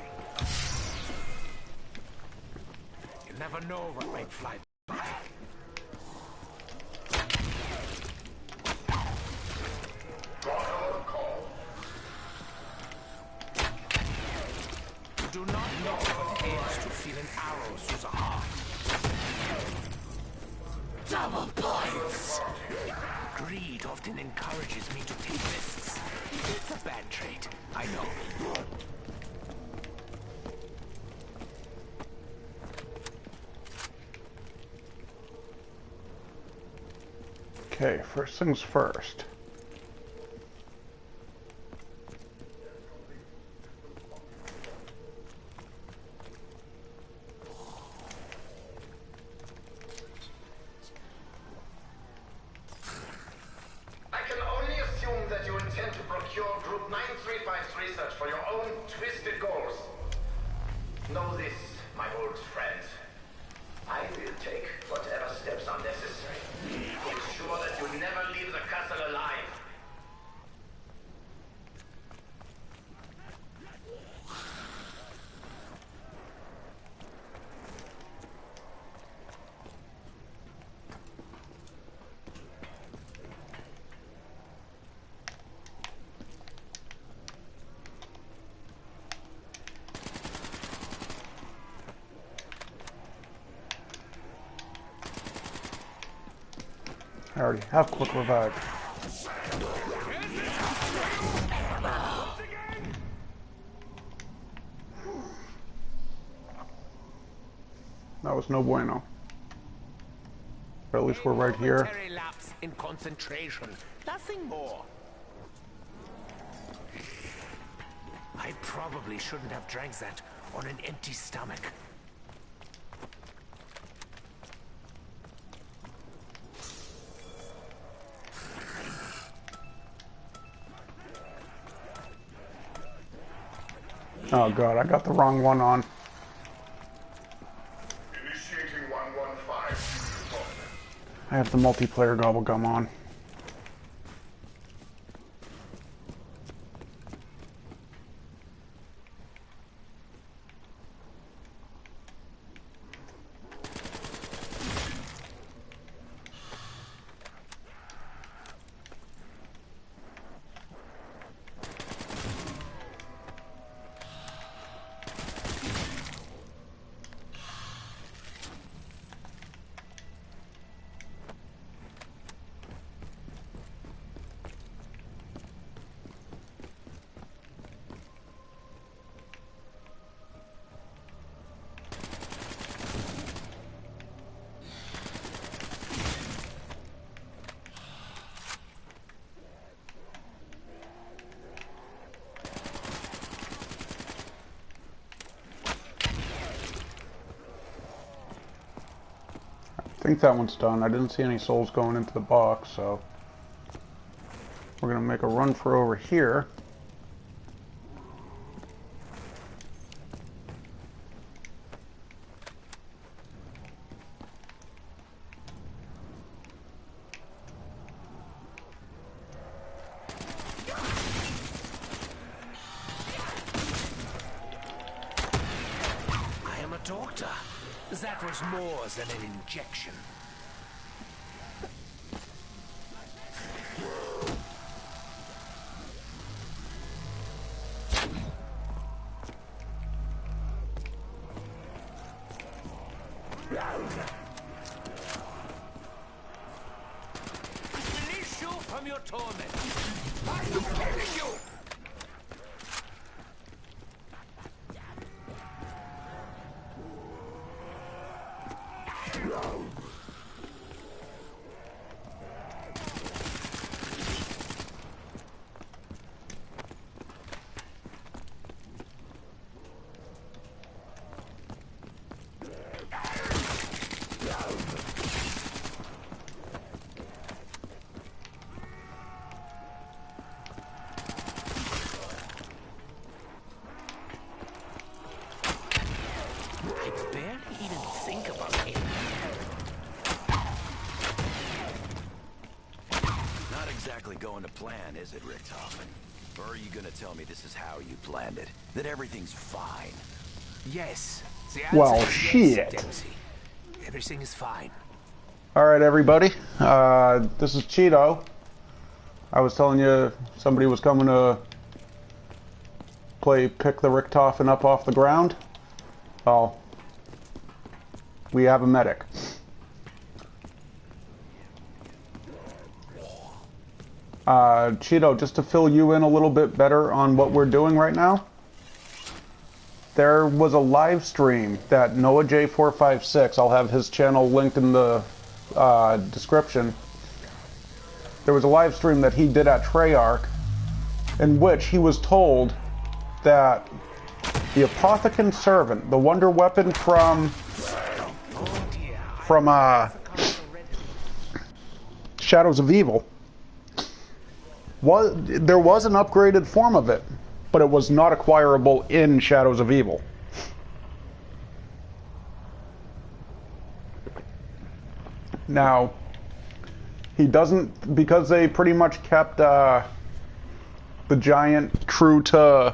You never know what might fly by. You do not know what it is to feel an arrow through the heart. Double points! Greed often encourages me to take risks. It's a bad trait, I know. Okay, first things first. I can only assume that you intend to procure Group 935's research for your own twisted goals. Know this, my old friend. I will take whatever steps are necessary to ensure that you never leave the castle alive. I already have quick revive. That was no bueno. But at least we're right here. Momentary lapse in concentration. Nothing more. I probably shouldn't have drank that on an empty stomach. Oh god, I got the wrong one on. Initiating 115. I have the multiplayer gobblegum on. I think that one's done. I didn't see any souls going into the box, so we're gonna make a run for over here. I am a doctor. That was more than an injection. Release you from your torment. I am killing you. Going to plan, is it, Richthofen? Or are you gonna tell me this is how you planned it? That everything's fine? Yes. The answer Well, is shit. yes, Dempsey. Everything is fine. Alright, everybody. This is Cheeto. I was telling you somebody was coming to pick the Richthofen up off the ground. Well, we have a medic. Cheeto, just to fill you in a little bit better on what we're doing right now, there was a live stream that Noah J456, I'll have his channel linked in the description. There was a live stream that he did at Treyarch in which he was told that the Apothecon Servant, the wonder weapon from Shadows of Evil, there was an upgraded form of it, but it was not acquirable in Shadows of Evil. Now, he doesn't, because they pretty much kept the giant true to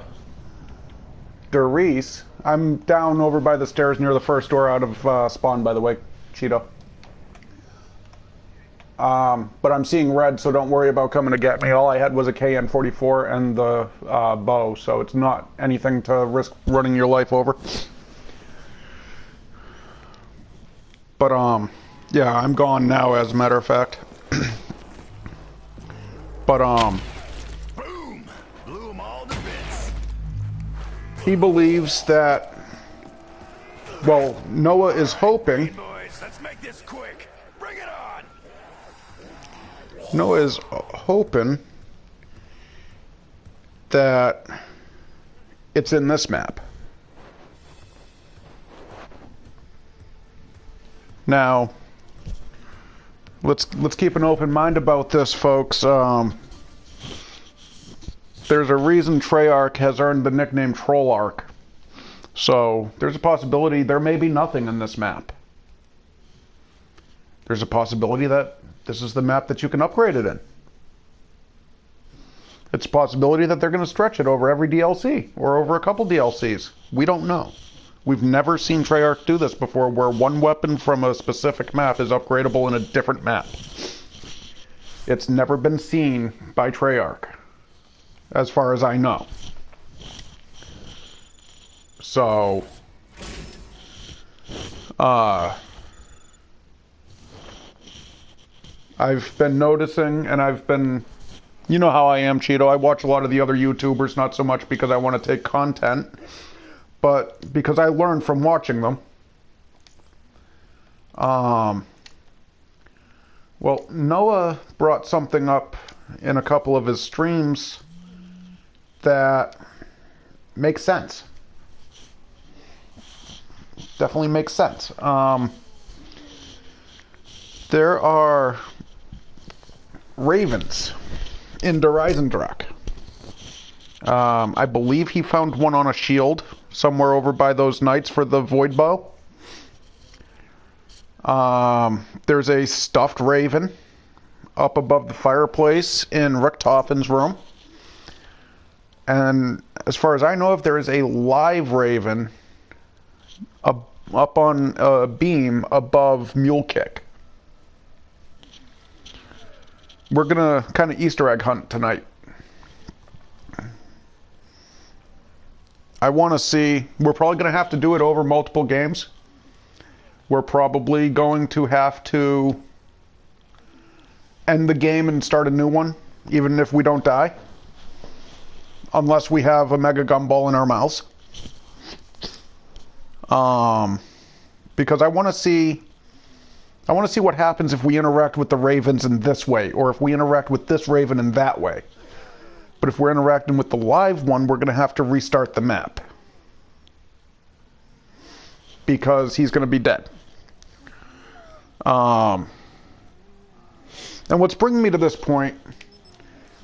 Derice. I'm down over by the stairs near the first door out of spawn, by the way, Cheeto. But I'm seeing red, so don't worry about coming to get me. All I had was a KN-44 and the bow, so it's not anything to risk running your life over. But, yeah, I'm gone now, as a matter of fact. But, Boom! Blew 'em all to bits. he believes that, well, Noah is hoping... Boys, let's make this quick. Bring it on! Noah is hoping that it's in this map. Now, let's keep an open mind about this, folks. There's a reason Treyarch has earned the nickname Trollarch. So, there's a possibility there may be nothing in this map. There's a possibility that this is the map that you can upgrade it in. It's a possibility that they're going to stretch it over every DLC, or over a couple DLCs. We don't know. We've never seen Treyarch do this before, where one weapon from a specific map is upgradable in a different map. It's never been seen by Treyarch, as far as I know. So, I've been noticing, and I've been, you know how I am, Cheeto. I watch a lot of the other YouTubers, not so much because I want to take content, but because I learned from watching them. Well, Noah brought something up in a couple of his streams that makes sense. Definitely makes sense. There are ravens in Der Eisendrache. I believe he found one on a shield somewhere over by those knights for the void bow. There's a stuffed raven up above the fireplace in Richthofen's room. And as far as I know, if there is a live raven up on a beam above Mule Kick. We're gonna kind of Easter egg hunt tonight. I want to see, we're probably going to have to do it over multiple games. We're probably going to have to end the game and start a new one, even if we don't die. Unless we have a mega gumball in our mouths. Because I want to see what happens if we interact with the ravens in this way, or if we interact with this raven in that way. But if we're interacting with the live one, we're going to have to restart the map. Because he's going to be dead. And what's bringing me to this point,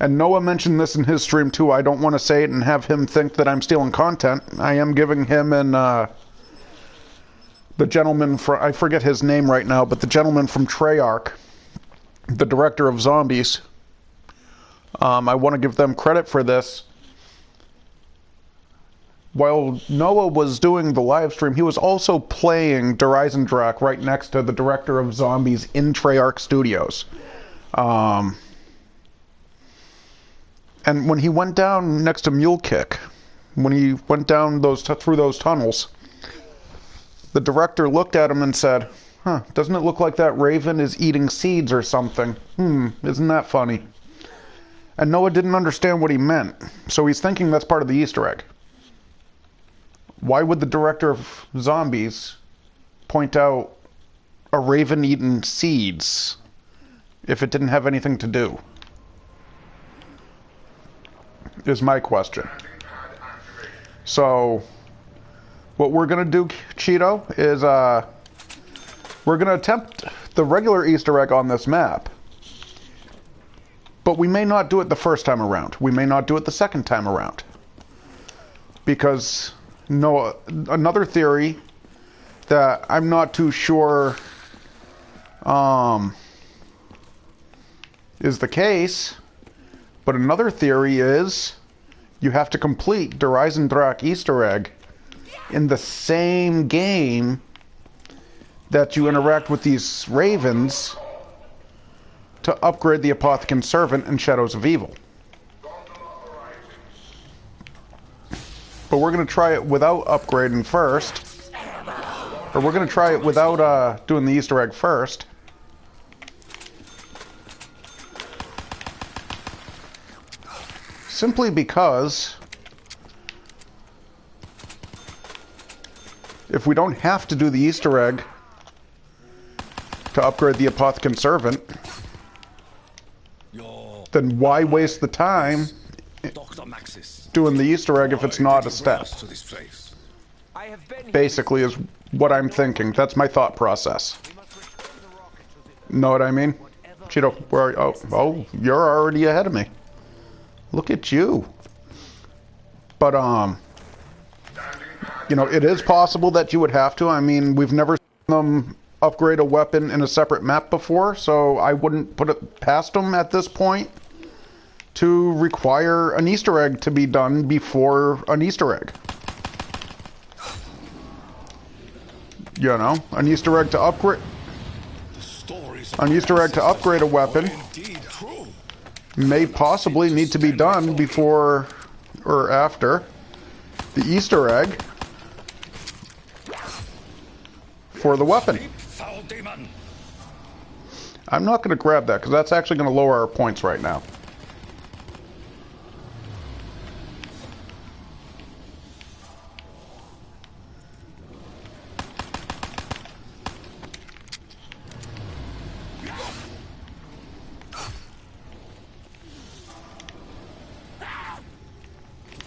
and Noah mentioned this in his stream too, I don't want to say it and have him think that I'm stealing content. I am giving him and the gentleman from, I forget his name right now, but the gentleman from Treyarch, the director of Zombies, I want to give them credit for this. While Noah was doing the live stream, he was also playing Der Eisendrache right next to the director of Zombies in Treyarch Studios. And when he went down next to Mule Kick, when he went down through those tunnels, the director looked at him and said, "Huh, doesn't it look like that raven is eating seeds or something? Isn't that funny?" And Noah didn't understand what he meant, so he's thinking that's part of the Easter egg. Why would the director of Zombies point out a raven eating seeds if it didn't have anything to do? Is my question. So, what we're going to do, Cheeto, is we're going to attempt the regular Easter egg on this map. But we may not do it the first time around. We may not do it the second time around. Because, no, another theory that I'm not too sure is the case, but another theory is you have to complete Der Eisendrache Easter egg in the same game that you interact with these ravens to upgrade the Apothicon Servant in Shadows of Evil. But we're going to try it without upgrading first. Or we're going to try it without doing the Easter egg first. Simply because if we don't have to do the Easter egg to upgrade the Apothicon Servant, then why waste the time Dr. Maxis. doing the Easter egg if it's not a step. To this place. I have been Basically is what I'm thinking. That's my thought process. Know what I mean? Cheeto, where are you? Oh, you're already ahead of me. Look at you. But, you know, it is possible that you would have to. I mean, we've never seen them upgrade a weapon in a separate map before, so I wouldn't put it past them at this point to require an Easter egg to be done before an Easter egg. You know, an Easter egg to upgrade... An Easter egg to upgrade a weapon may possibly need to be done before or after the Easter egg for the weapon. I'm not going to grab that because that's actually going to lower our points right now.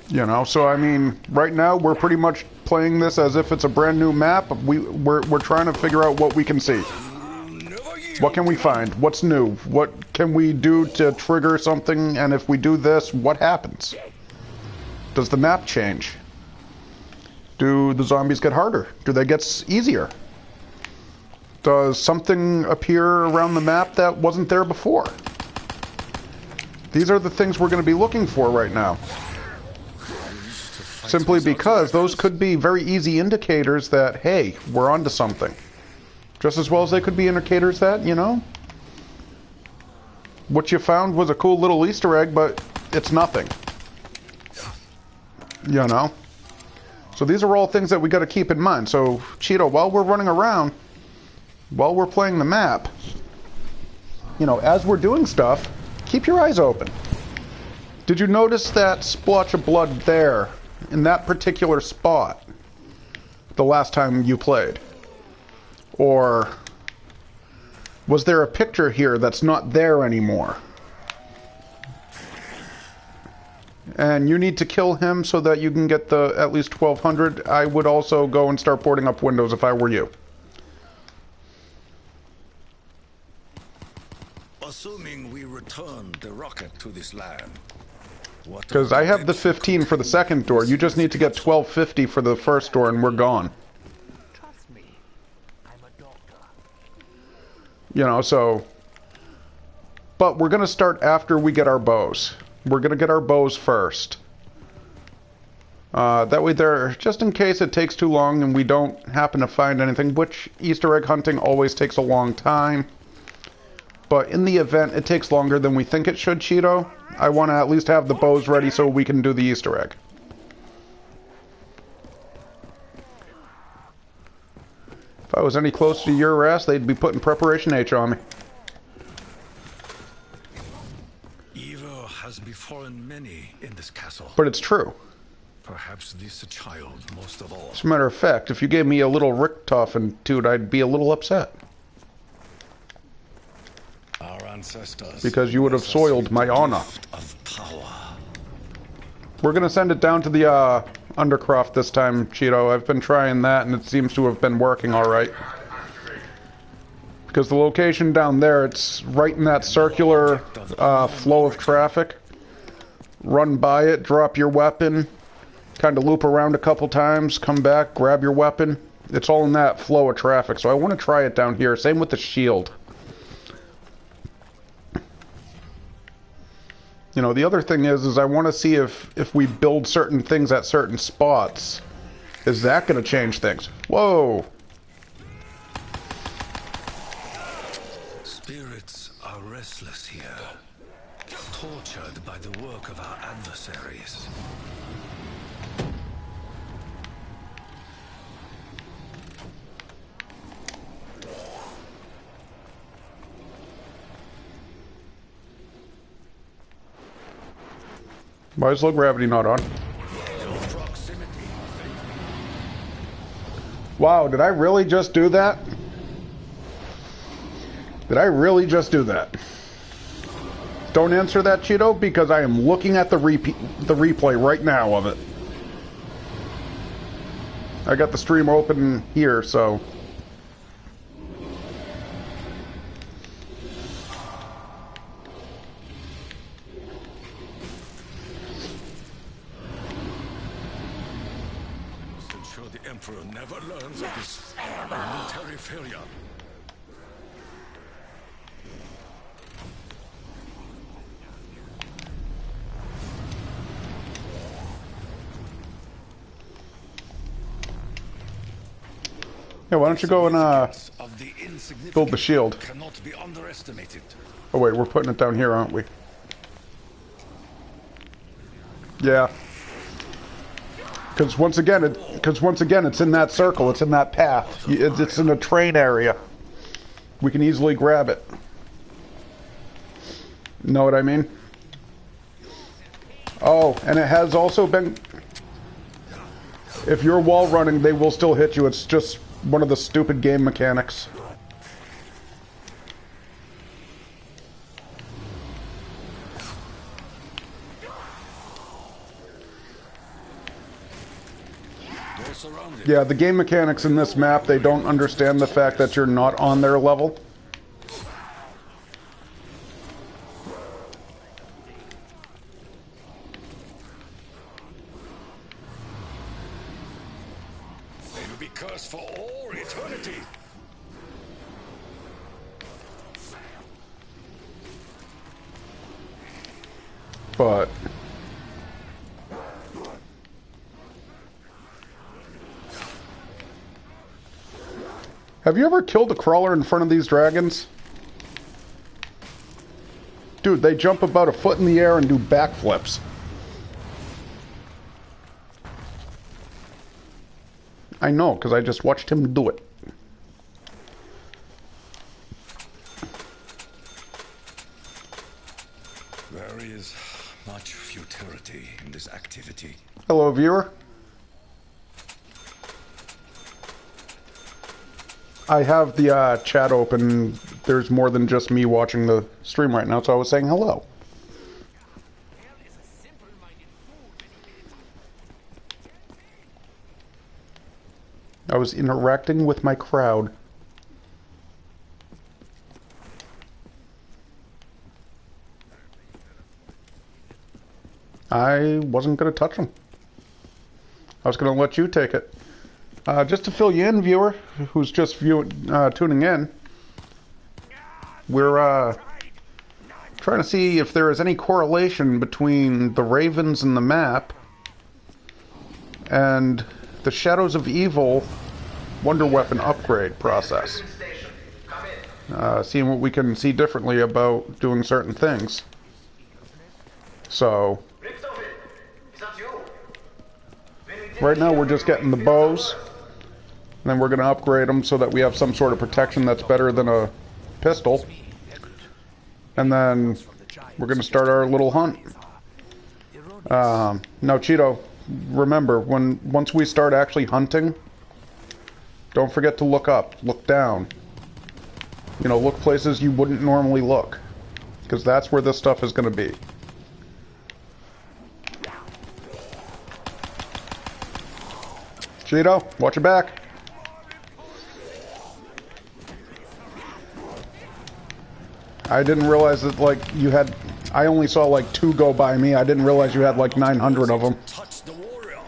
You know, so I mean, right now we're pretty much playing this as if it's a brand new map. We're trying to figure out what we can see. What can we find? What's new? What can we do to trigger something? And if we do this, what happens? Does the map change? Do the zombies get harder? Do they get easier? Does something appear around the map that wasn't there before? These are the things we're going to be looking for right now. Simply because those could be very easy indicators that, hey, we're onto something. Just as well as they could be indicators that, you know, what you found was a cool little Easter egg, but it's nothing. You know? So these are all things that we got to keep in mind. So, Cheeto, while we're running around, while we're playing the map, you know, as we're doing stuff, keep your eyes open. Did you notice that splotch of blood there? In that particular spot the last time you played? Or was there a picture here that's not there anymore? And you need to kill him so that you can get the at least 1200. I would also go and start boarding up windows if I were you. Assuming we return the rocket to this land. Because I have the 15 for the second door. You just need to get 1250 for the first door and we're gone. Trust me. I'm a doctor. You know, so... But we're going to start after we get our bows. We're going to get our bows first. That way there, just in case it takes too long and we don't happen to find anything, which Easter egg hunting always takes a long time. But in the event it takes longer than we think it should, Cheeto, I want to at least have the bows ready so we can do the Easter egg. If I was any closer to your ass, they'd be putting Preparation H on me. Evil has befallen many in this castle. But it's true. Perhaps this child most of all. As a matter of fact, if you gave me a little Richtofen, I'd be a little upset. Our ancestors, because you would have soiled my honor. Of power. We're going to send it down to the Undercroft this time, Cheeto. I've been trying that and it seems to have been working alright. Because the location down there, it's right in that circular flow of traffic. Run by it, drop your weapon, kind of loop around a couple times, come back, grab your weapon. It's all in that flow of traffic, so I want to try it down here. Same with the shield. You know, the other thing is I want to see if we build certain things at certain spots, is that going to change things? Whoa! Spirits are restless here, tortured by the work of our adversaries. Why is low gravity not on? Wow, did I really just do that? Did I really just do that? Don't answer that, Cheeto, because I am looking at the replay right now of it. I got the stream open here, so... Ensure the Emperor never learns of this military failure. Yeah, why don't you go and build the shield? Cannot be underestimated. Oh wait, we're putting it down here, aren't we? Yeah. Because once again, it's in that circle. It's in that path. It's in a train area. We can easily grab it. Know what I mean? Oh, and it has also been... If you're wall running, they will still hit you. It's just one of the stupid game mechanics. Yeah, the game mechanics in this map, they don't understand the fact that you're not on their level. They will be cursed for all eternity. But... Have you ever killed a crawler in front of these dragons? Dude, they jump about a foot in the air and do backflips. I know, because I just watched him do it. There is much futility in this activity. Hello, viewer. I have the chat open. There's more than just me watching the stream right now, so I was saying hello. I was interacting with my crowd. I wasn't going to touch them. I was going to let you take it. Just to fill you in, viewer, who's just tuning in, we're trying to see if there is any correlation between the ravens in the map and the Shadows of Evil Wonder Weapon upgrade process. Seeing what we can see differently about doing certain things. So, right now we're just getting the bows. And then we're going to upgrade them so that we have some sort of protection that's better than a pistol. And then we're going to start our little hunt. Now, Cheeto, remember, once we start actually hunting, don't forget to look up, look down. You know, look places you wouldn't normally look. Because that's where this stuff is going to be. Cheeto, watch your back. I didn't realize that, like, you had... I only saw, like, 2 go by me. I didn't realize you had, like, 900 of them. Touch the warrior.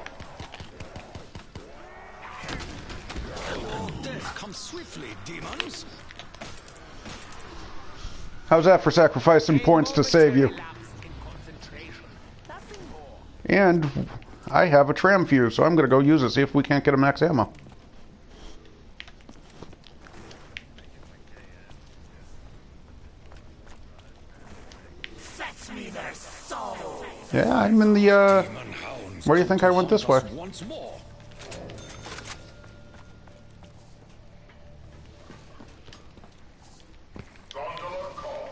Death comes swiftly, demons. How's that for sacrificing points to save you? And I have a tram fuse, so I'm going to go use it, see if we can't get a max ammo. Yeah, I'm in the, where do you think I went this way? Once more. Gondola call.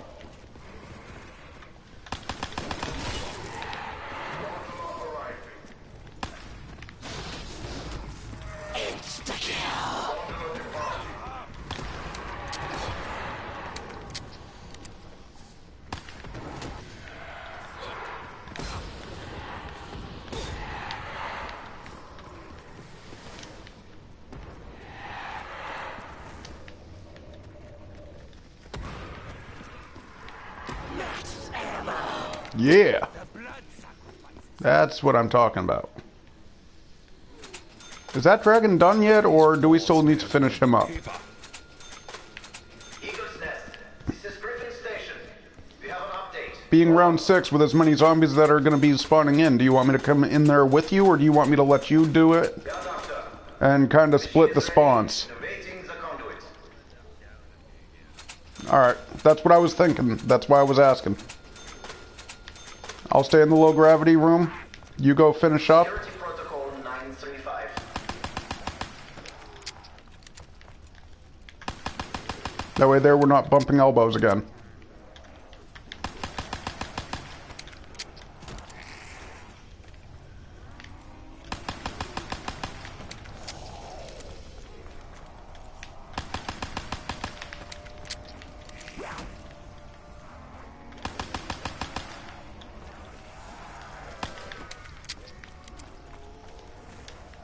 Gondola arriving. Insta-kill! Gondola departing. Yeah. That's what I'm talking about. Is that dragon done yet, or do we still need to finish him up? Eagle's Nest. This is Griffin Station. We have an update. Being round 6 with as many zombies that are going to be spawning in, do you want me to come in there with you, or do you want me to let you do it Yeah, Doctor. and kind of split the spawns? Activating the conduit. Alright, that's what I was thinking. That's why I was asking. I'll stay in the low gravity room. You go finish up. Security Protocol 935. That way there we're not bumping elbows again.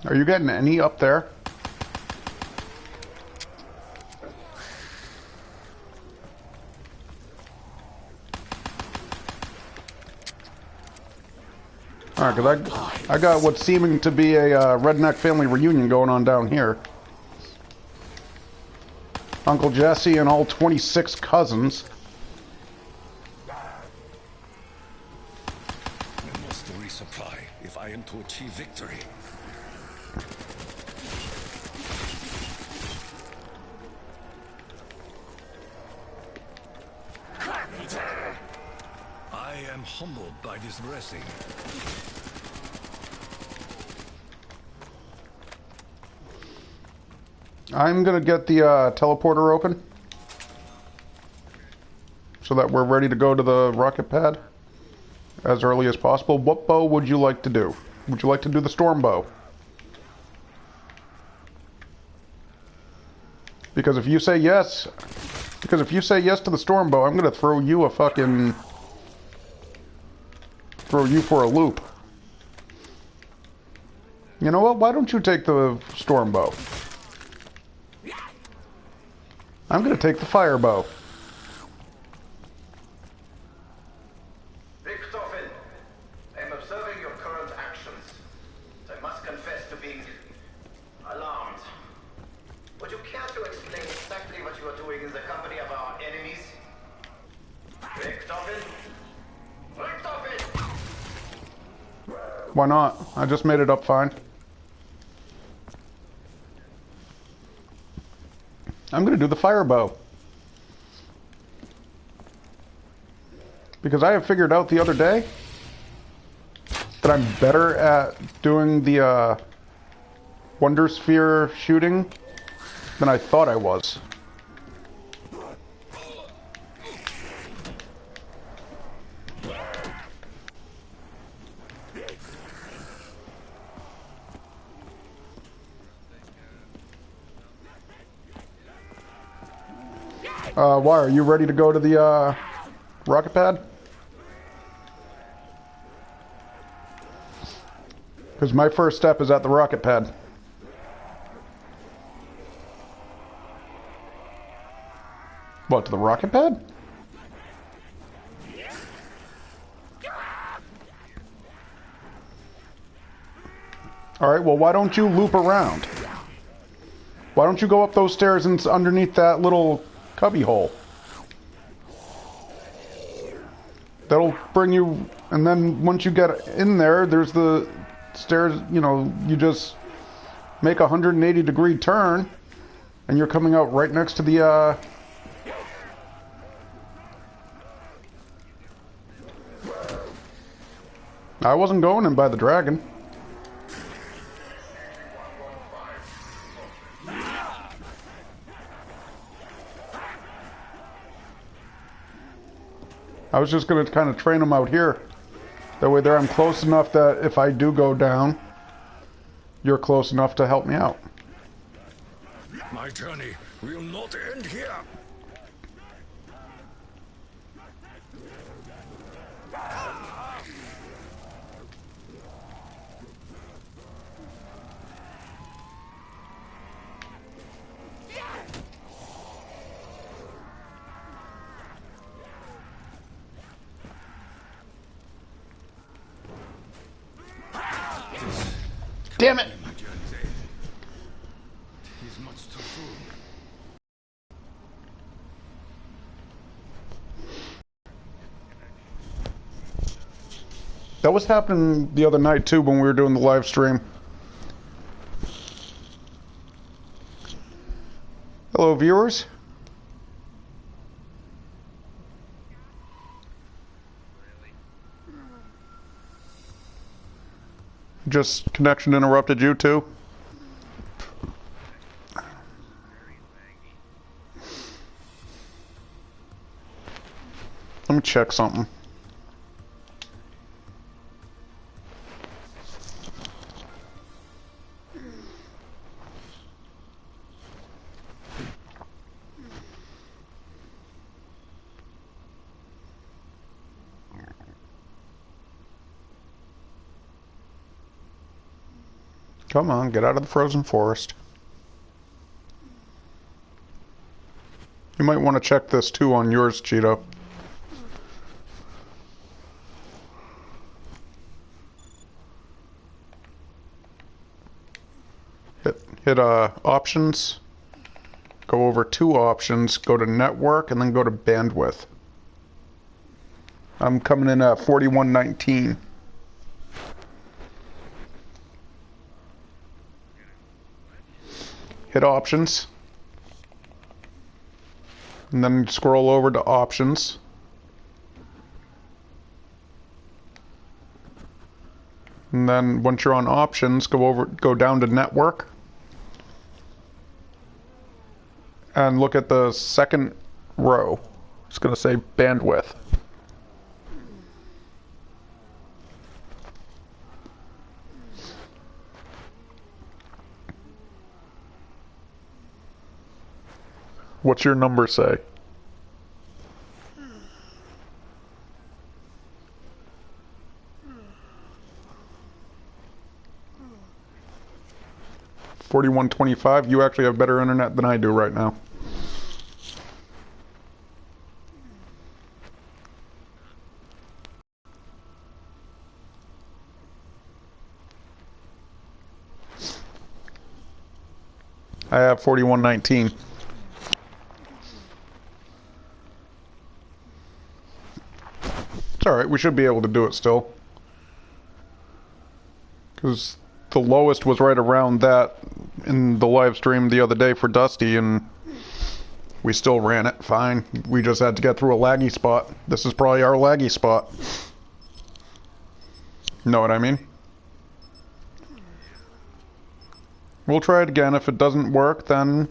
Are you getting any up there? Alright, because I got what's seeming to be a redneck family reunion going on down here. Uncle Jesse and all 26 cousins. We must resupply if I am to achieve victory. I am humbled by this blessing. I'm gonna get the teleporter open so that we're ready to go to the rocket pad as early as possible. What bow would you like to do? Would you like to do the storm bow? Because if you say yes to the storm bow, I'm gonna throw you a fucking... throw you for a loop. You know what? Why don't you take the storm bow? I'm gonna take the fire bow. Richtofen, I'm observing your current actions. I must confess to being alarmed. Would you care to explain exactly what you are doing in the company of our enemies? Richtofen? Richtofen! Why not? I just made it up fine. I'm gonna do the fire bow. Because I have figured out the other day that I'm better at doing the Wonder Sphere shooting than I thought I was. Why, are you ready to go to the rocket pad? Because my first step is at the rocket pad. What, to the rocket pad? Alright, well, why don't you loop around? Why don't you go up those stairs and underneath that little cubby hole? That'll bring you, and then once you get in there, there's the stairs, you know, you just make a 180-degree turn, and you're coming out right next to the, I wasn't going in by the dragon. I was just going to kind of train them out here. That way there I'm close enough that if I do go down, you're close enough to help me out. My journey will not end here. Damn it! That was happening the other night too when we were doing the live stream. Hello, viewers. Just connection interrupted you too? Let me check something. Come on, get out of the frozen forest. You might want to check this too on yours, Cheeto. Hit options, go over two options, go to network, and then go to bandwidth. I'm coming in at 4119. Hit options, and then scroll over to options. And then once you're on options, go down to network. And look at the second row. It's going to say bandwidth. What's your number say? $41.25. You actually have better internet than I do right now. I have 4119. It's alright, we should be able to do it still. Because the lowest was right around that in the live stream the other day for Dusty, and we still ran it fine. We just had to get through a laggy spot. This is probably our laggy spot. Know what I mean? We'll try it again. If it doesn't work, then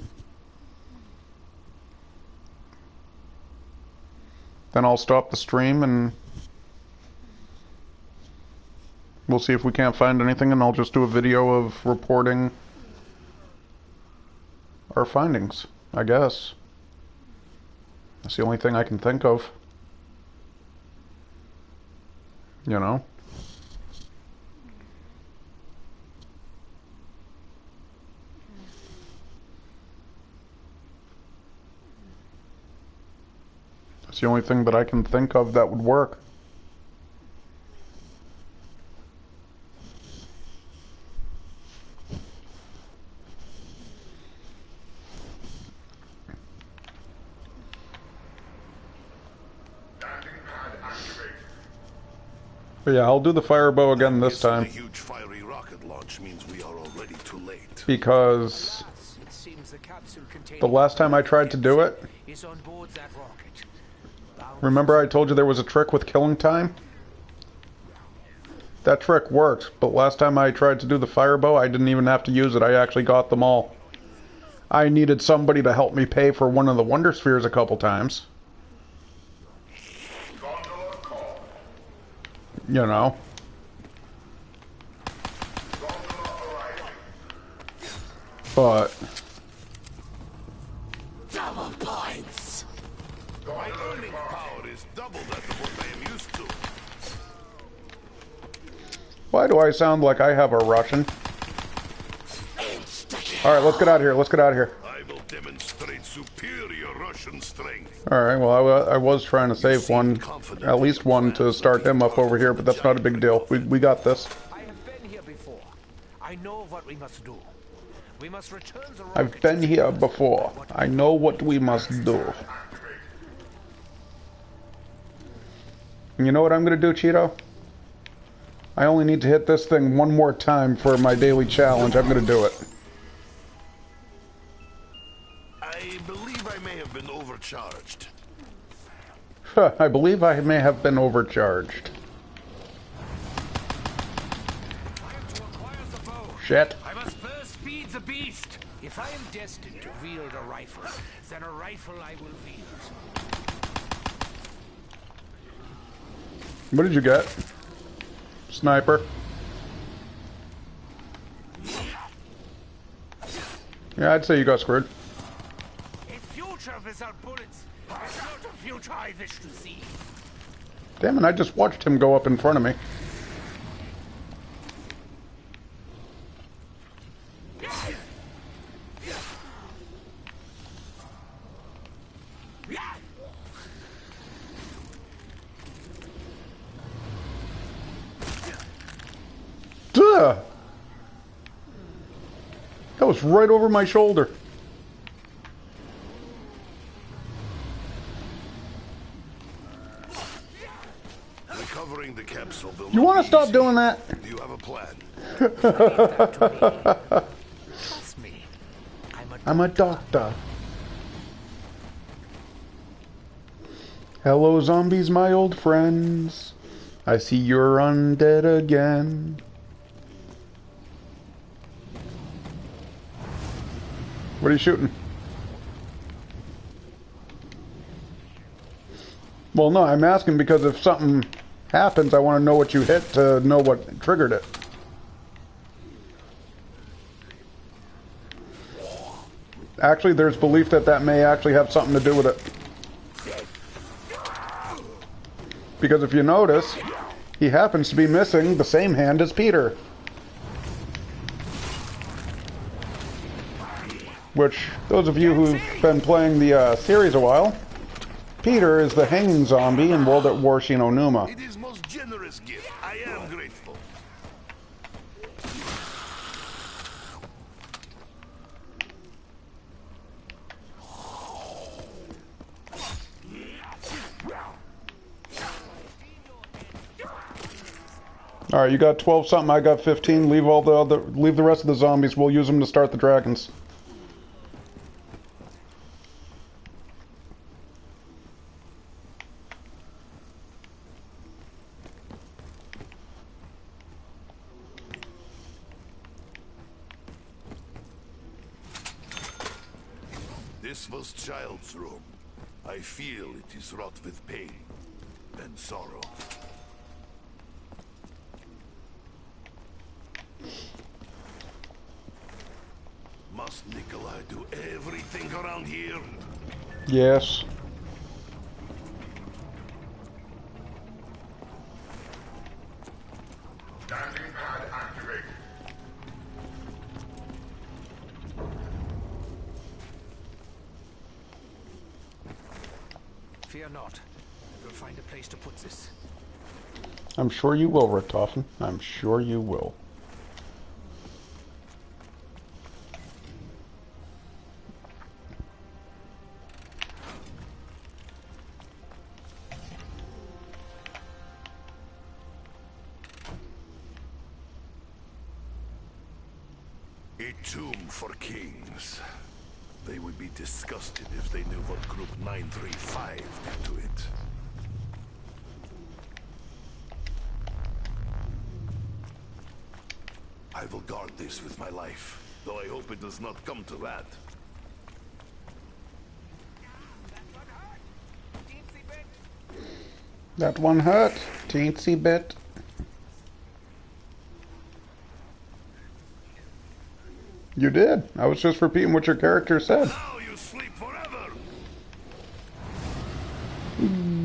I'll stop the stream and we'll see if we can't find anything, and I'll just do a video of reporting our findings, I guess. That's the only thing I can think of. You know? That's the only thing that I can think of that would work. But yeah, I'll do the firebow again this time. A huge fiery rocket launch means we are already too late. Because the last time I tried to do it, remember I told you there was a trick with killing time? That trick worked, but last time I tried to do the firebow, I didn't even have to use it. I actually got them all. I needed somebody to help me pay for one of the Wonder Spheres a couple times. You know. But Double points. My earning power is double that of what I am used to. why do I sound like I have a Russian? Alright, let's get out of here. Let's get out of here. I will demonstrate superior Russian strength. Alright, well, I was trying to save one, at least one, to start him up over here, but that's not a big deal. We got this. I have been here before. I know what we must do. We must return the I've rocket been to here Earth. before. I know what we must do. And you know what I'm gonna do, Cheeto? I only need to hit this thing one more time for my daily challenge. I'm gonna do it. I believe I may have been overcharged. I believe I may have been overcharged. Shit. I must first feed the beast. If I am destined to wield a rifle, then a rifle I will wield. What did you get? Sniper. Yeah, I'd say you got screwed. A future without bullets is not a future I wish to see. Damn it, I just watched him go up in front of me. Duh! That was right over my shoulder. Recovering the capsule will You not want to be stop easy. doing that? Do you have a plan? Trust me. I'm a doctor. Hello, zombies, my old friends. I see you're undead again. What are you shooting? Well, no, I'm asking because if something happens, I want to know what you hit to know what triggered it. Actually, there's belief that that may actually have something to do with it. Because if you notice, he happens to be missing the same hand as Peter. Which, those of you who've been playing the series a while, Peter is the hanging zombie in World at War Shinonuma. It is most generous gift. I am grateful. Alright, you got 12 something, I got 15. Leave the rest of the zombies. We'll use them to start the dragons. This was child's room. I feel it is wrought with pain and sorrow. Must Nikolai do everything around here? Yes. Landing pad activated. Fear not. We'll find a place to put this. I'm sure you will, Richtofen. I'm sure you will. A tomb for kings. They would be disgusted if they knew what Group 935 did to it. I will guard this with my life, though I hope it does not come to that. That one hurt. Teensy bit. You did. I was just repeating what your character said. Now you sleep forever!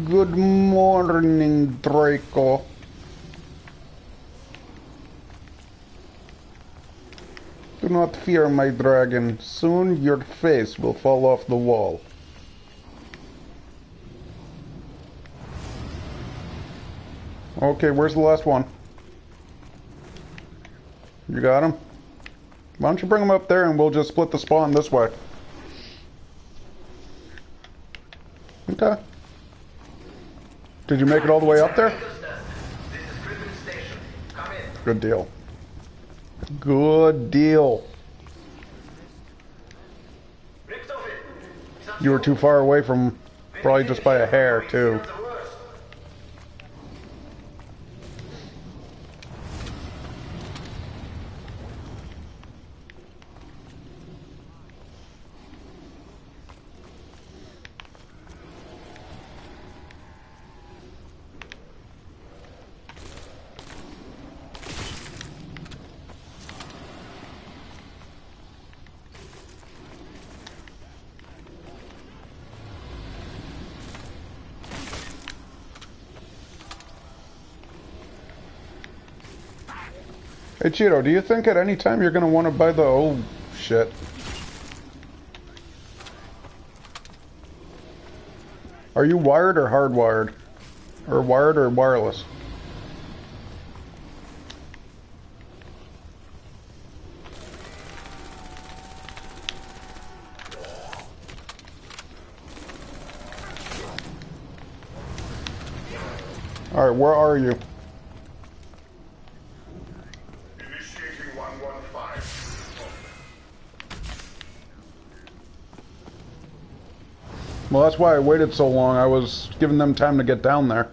Good morning, Draco. Do not fear, my dragon. Soon your face will fall off the wall. Okay, where's the last one? You got him? Why don't you bring them up there and we'll just split the spawn this way. Okay. Did you make it all the way up there? Good deal. Good deal. You were too far away from, probably just by a hair, too. Hey Cheeto, do you think at any time you're going to want to buy the... Oh, shit. Are you wired or hardwired? Or wired or wireless? Alright, where are you? Initiating 115. Well, that's why I waited so long. I was giving them time to get down there.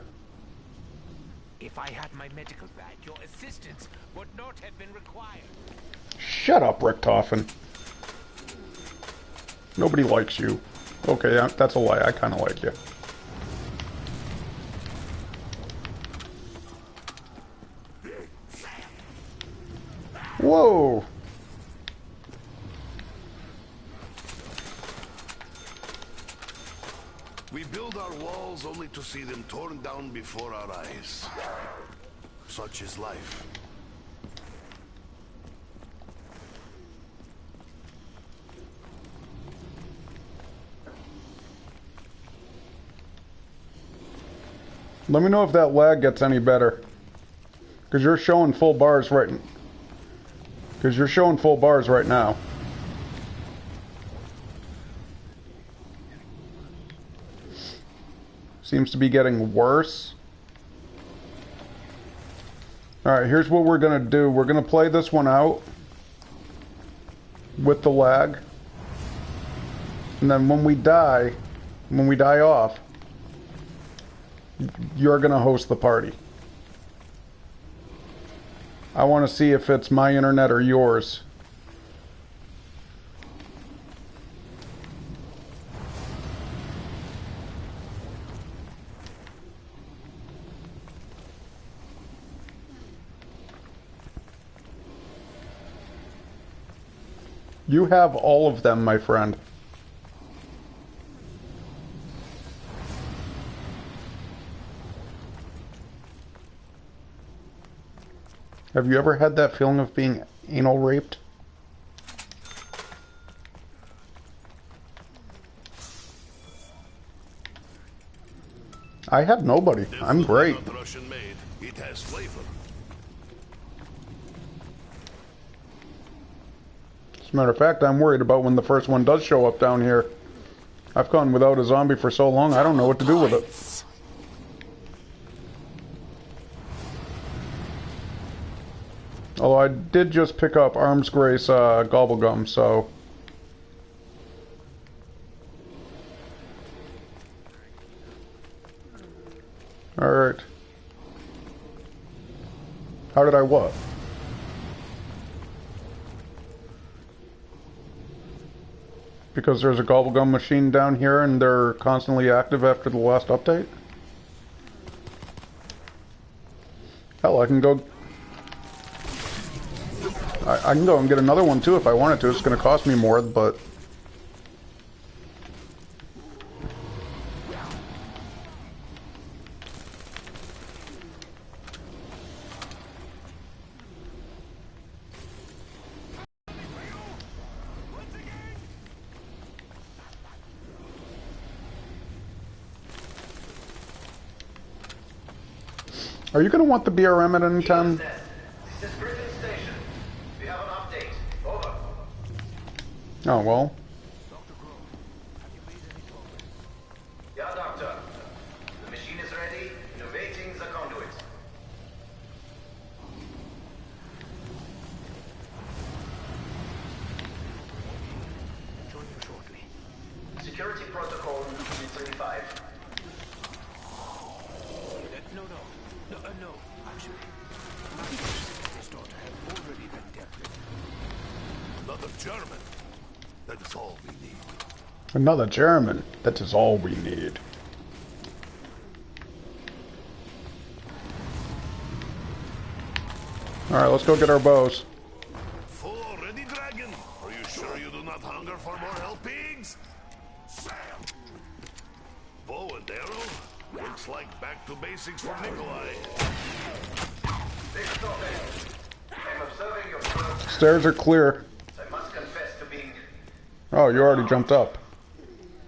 If I had my medical bag, your assistance would not have been required. Shut up, Richtofen. Nobody likes you. Okay, that's a lie. I kind of like you. Whoa! We build our walls only to see them torn down before our eyes. Such is life. Let me know if that lag gets any better. Because you're showing full bars right... Because you're showing full bars right now. Seems to be getting worse. Alright, here's what we're going to do. We're going to play this one out with the lag. And then when we die off, you're going to host the party. I want to see if it's my internet or yours. You have all of them, my friend. Have you ever had that feeling of being anal raped? I have nobody. I'm great. Not Russian made. It has flavor. As a matter of fact, I'm worried about when the first one does show up down here. I've gone without a zombie for so long, I don't know what to do with it. Although I did just pick up Arms Grace Gobblegum, so... Alright. How did I what? Because there's a Gobblegum machine down here and they're constantly active after the last update? Hell, I can go... I can go and get another one too if I wanted to. It's going to cost me more, but... Are you going to want the BRM at any time? This is Griffin Station. We have an update. Over. Oh, well. Yeah, Doctor. The machine is ready. Innovating the conduit. Join you shortly. Security protocol 35. No. Actually, his daughter have already been dealt with. Another German. That is all we need. Another German. That is all we need. Alright, let's go get our bows. Full already, Dragon? Are you sure you do not hunger for more helpings? Sam! Bow and arrow? Looks like back to basics for Nikolai. I'm observing your progress. Stairs are clear. I must confess to being... Oh, you already jumped up.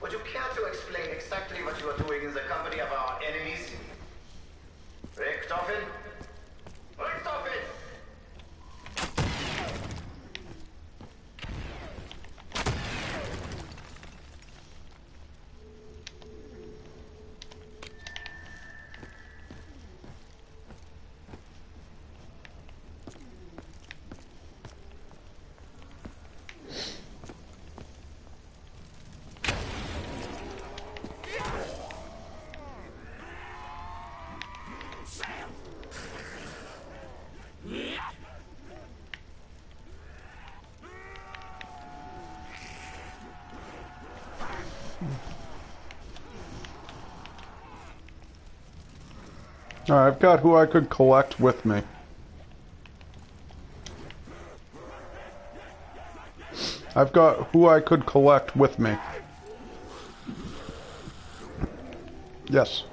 Would you care to explain exactly what you are doing in the company of our enemies? Richtofen? Richtofen! Alright, I've got who I could collect with me. I've got who I could collect with me. Yes.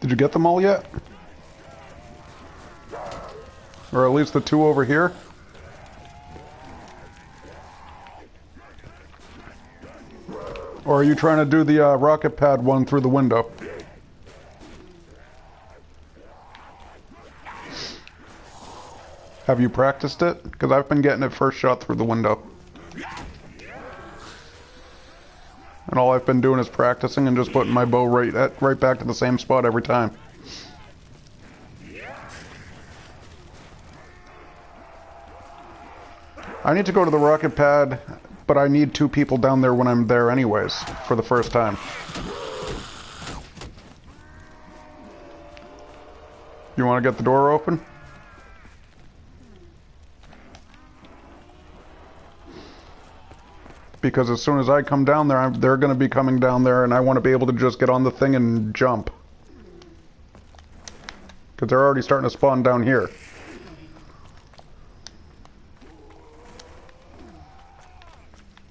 Did you get them all yet? Or at least the two over here? Or are you trying to do the rocket pad one through the window? Have you practiced it? Because I've been getting it first shot through the window. And all I've been doing is practicing and just putting my bow right back to the same spot every time. I need to go to the rocket pad, but I need two people down there when I'm there anyways, for the first time. You want to get the door open? Because as soon as I come down there, they're going to be coming down there, and I want to be able to just get on the thing and jump. Because they're already starting to spawn down here.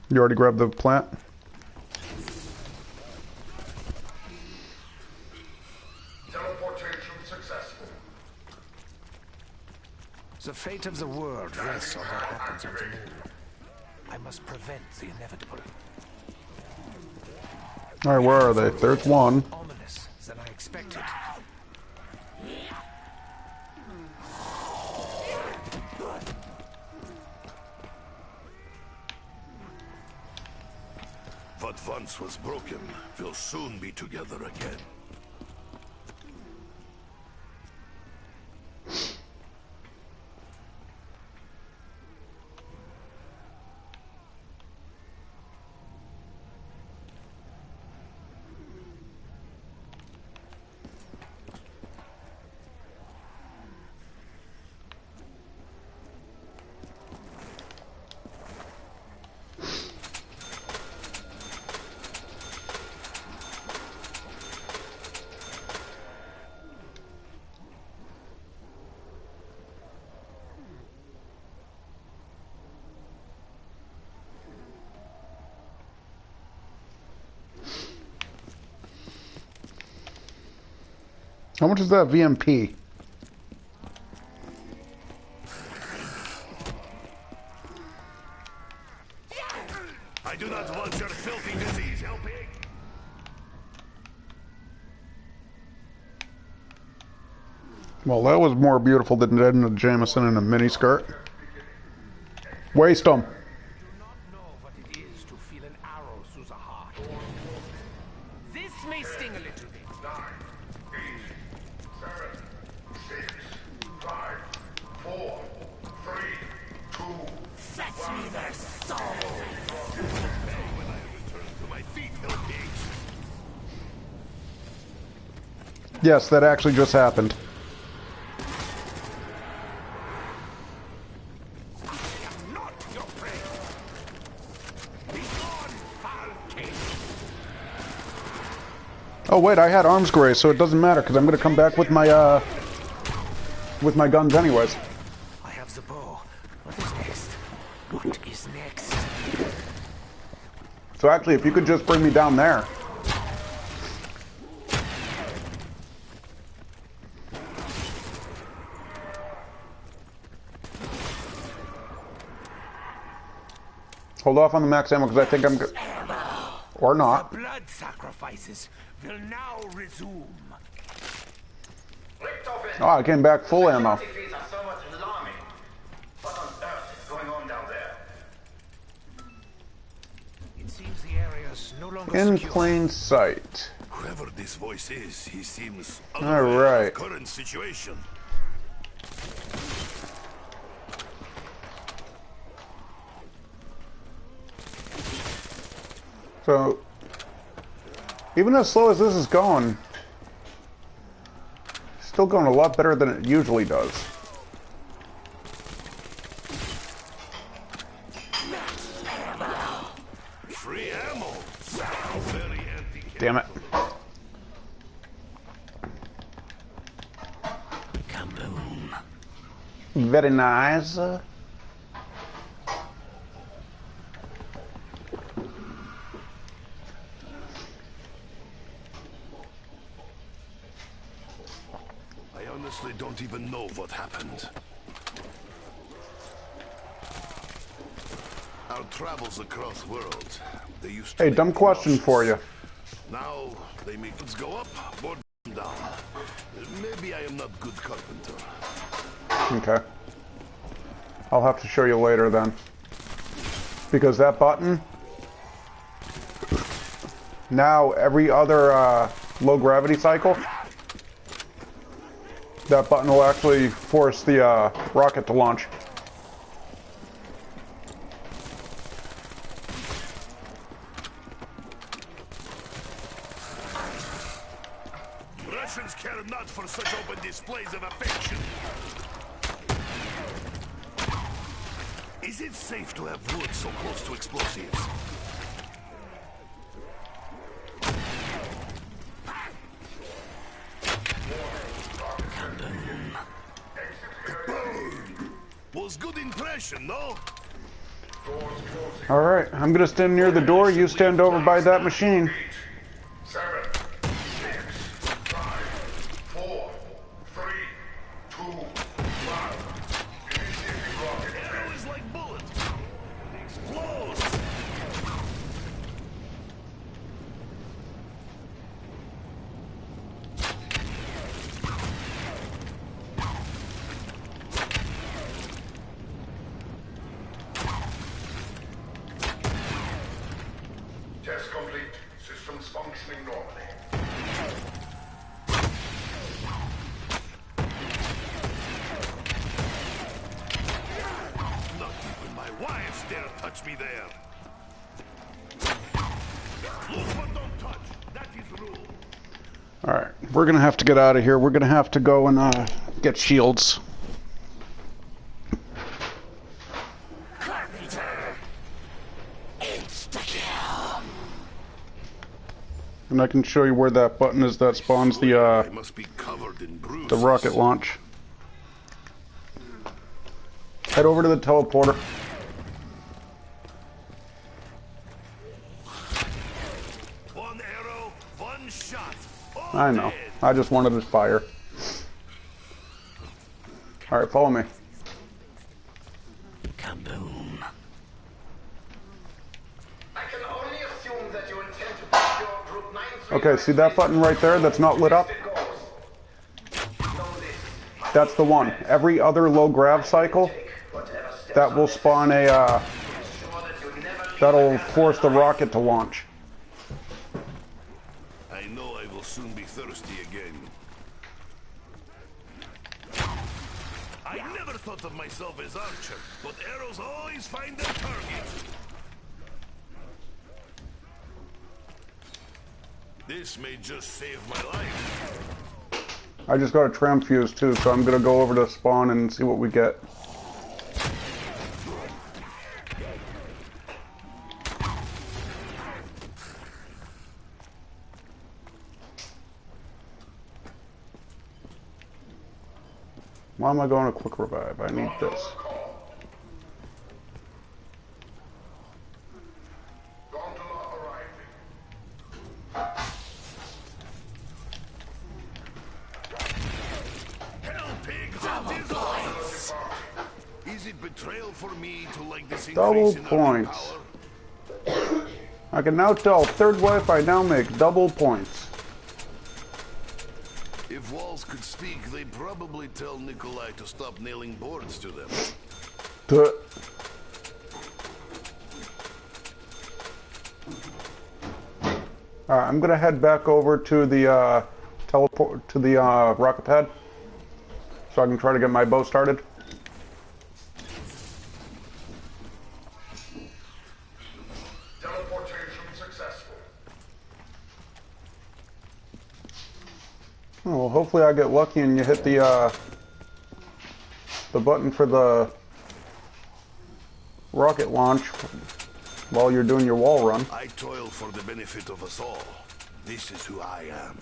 You already grabbed the plant? Teleportation successful. The fate of the world rests on what happens on the moon. I must prevent the inevitable. Alright, where are they? There's one. Ominous than I expected. What once was broken will soon be together again. How much is that VMP? I do not want your filthy disease, helping. Well, that was more beautiful than Edna Jameson in a miniskirt. Waste them. Do not know what it is to feel an arrow through the heart. This may sting a little bit. 9, 8, 7, 6, 5, 4, 3, 2, Fetch me their soul! When I return to my feet, helpings. Yes, that actually just happened. Oh wait, I had arms grace, so it doesn't matter because I'm going to come back with my guns anyways. I have the bow. What is next? What is next? So actually, if you could just bring me down there. Hold off on the max ammo because I think I'm good. Or not. The blood sacrifices will now resume. Oh, I came back full ammo. Feeds are somewhat alarming. What on earth is going on down there? It seems the area's no longer In secure. plain sight. Whoever this voice is, he seems All unaware right. of current situation. So, even as slow as this is going, it's still going a lot better than it usually does. Free ammo. Very anti-cap. Damn it. Kaboom. Very nice. I honestly don't even know what happened. Our travels across worlds. They used to Hey, make dumb me question nauseous. for you. Now they make us go up or down. Maybe I am not good carpenter. Okay. I'll have to show you later then. Because that button, now every other low gravity cycle, that button will actually force the rocket to launch. Russians care not for such open displays of affection. Is it safe to have wood so close to explosives? Was good impression, no? Alright, I'm gonna stand near the door, you stand over by that machine. 7, 6, 5, 4, 3, 2, 1. catch me there. Look but don't touch. That is rule. Alright, we're gonna have to get out of here. We're gonna have to go and get shields. And I can show you where that button is that spawns I must be covered in bruises. the rocket launch. Head over to the teleporter. One arrow, one shot. All I know. dead. I just wanted to fire. Alright, follow me. Kaboom. I can only assume that you intend to procure Group 935. Okay, see that button right there that's not lit up? That's the one. Every other low grav cycle, that will spawn a, that'll force the rocket to launch. I know I will soon be thirsty again. I never thought of myself as archer, but arrows always find their target. This may just save my life. I just got a tram fuse too, so I'm gonna go over to spawn and see what we get. Why am I going to quick revive? I need this. Is it betrayal for me to like this Double increase in army points. power? I can now tell third wife I now make double points. If walls could speak, they'd probably tell Nikolai to stop nailing boards to them. Duh. Alright, I'm gonna head back over to the teleport to the rocket pad so I can try to get my bow started. Teleportation successful. Oh, well, hopefully I get lucky and you hit the button for the rocket launch while you're doing your wall run. I toil for the benefit of us all. This is who I am.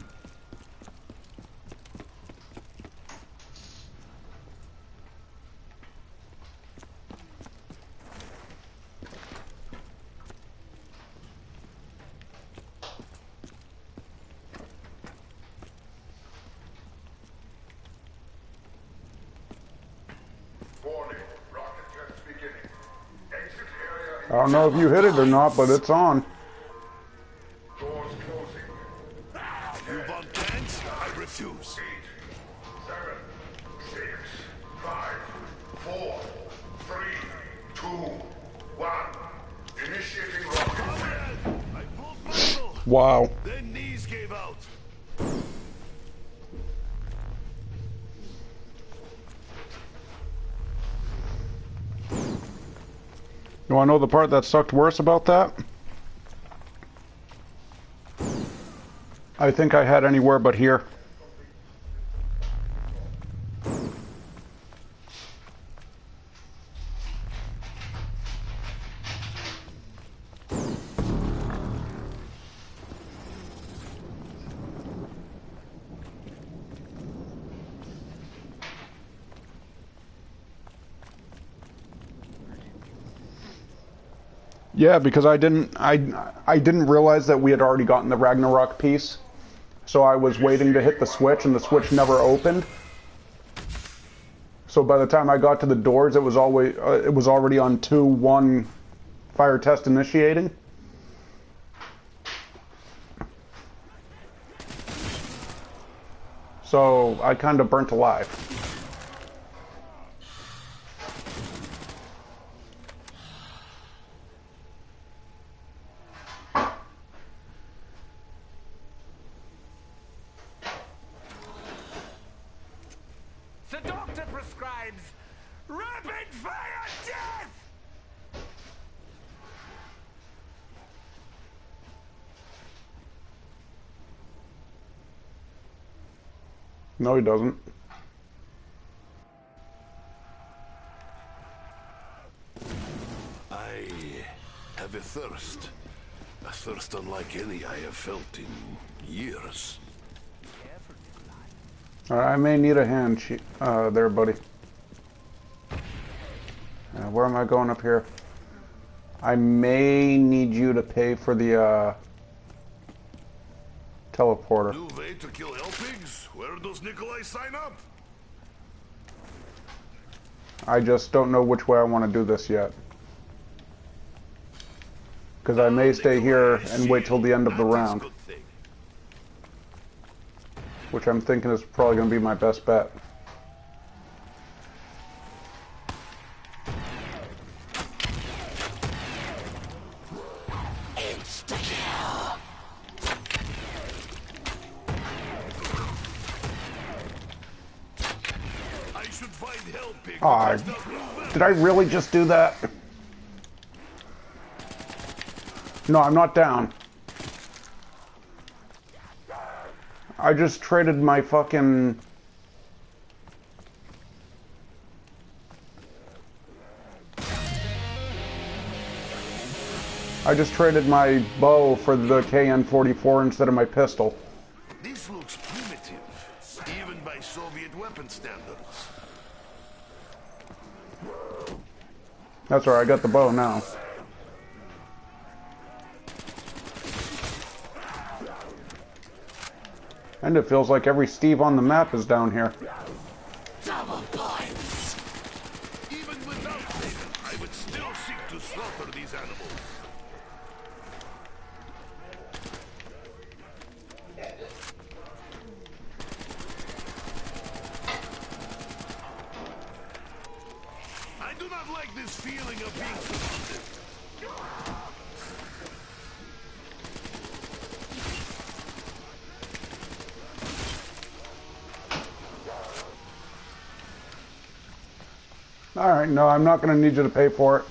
Warning. Rocket test beginning. Exit area. I don't know if you hit it or not, but it's on. Doors closing. You want dance? I refuse. 8, 7, 6, 5, 4, 3, 2, 1. Initiating rocket. Comrade, I pulled muscle. Wow. Then knees gave out. You want to know the part that sucked worse about that? I think I had anywhere but here. Yeah, because I didn't realize that we had already gotten the Ragnarok piece. So I was waiting to hit the switch and the switch never opened. So by the time I got to the doors, it was already on 2-1 fire test initiating. So I kind of burnt alive. The doctor prescribes rapid fire death! No, he doesn't. I have a thirst. A thirst unlike any I have felt in years. Alright, I may need a hand there, buddy. Where am I going up here? I may need you to pay for the teleporter. New way to kill hell pigs? Where does Nikolai sign up? I just don't know which way I want to do this yet. Because I may stay here and wait till the end of the round. Which I'm thinking is probably going to be my best bet. Aw, did I really just do that? No, I'm not down. I just traded my fucking... I just traded my bow for the KN-44 instead of my pistol. This looks primitive, even by Soviet weapon standards. That's alright, I got the bow now. And it feels like every Steve on the map is down here. Double points! Even without Raven, I would still seek to slaughter these animals. I do not like this feeling of being surrounded. Alright, no, I'm not going to need you to pay for it.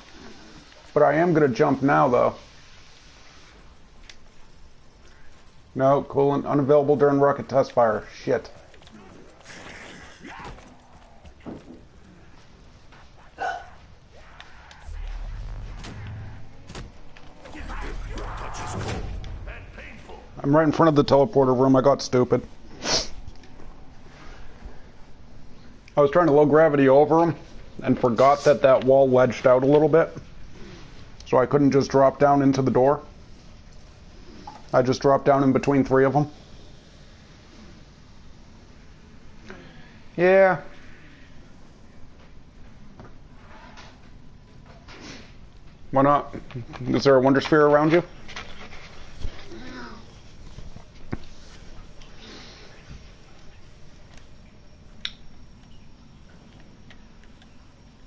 But I am going to jump now, though. No, coolant unavailable during rocket test fire. Shit. I'm right in front of the teleporter room. I got stupid. I was trying to low gravity over him and forgot that that wall wedged out a little bit. So I couldn't just drop down into the door. I just dropped down in between three of them. Yeah. Why not? Is there a Wonder Sphere around you?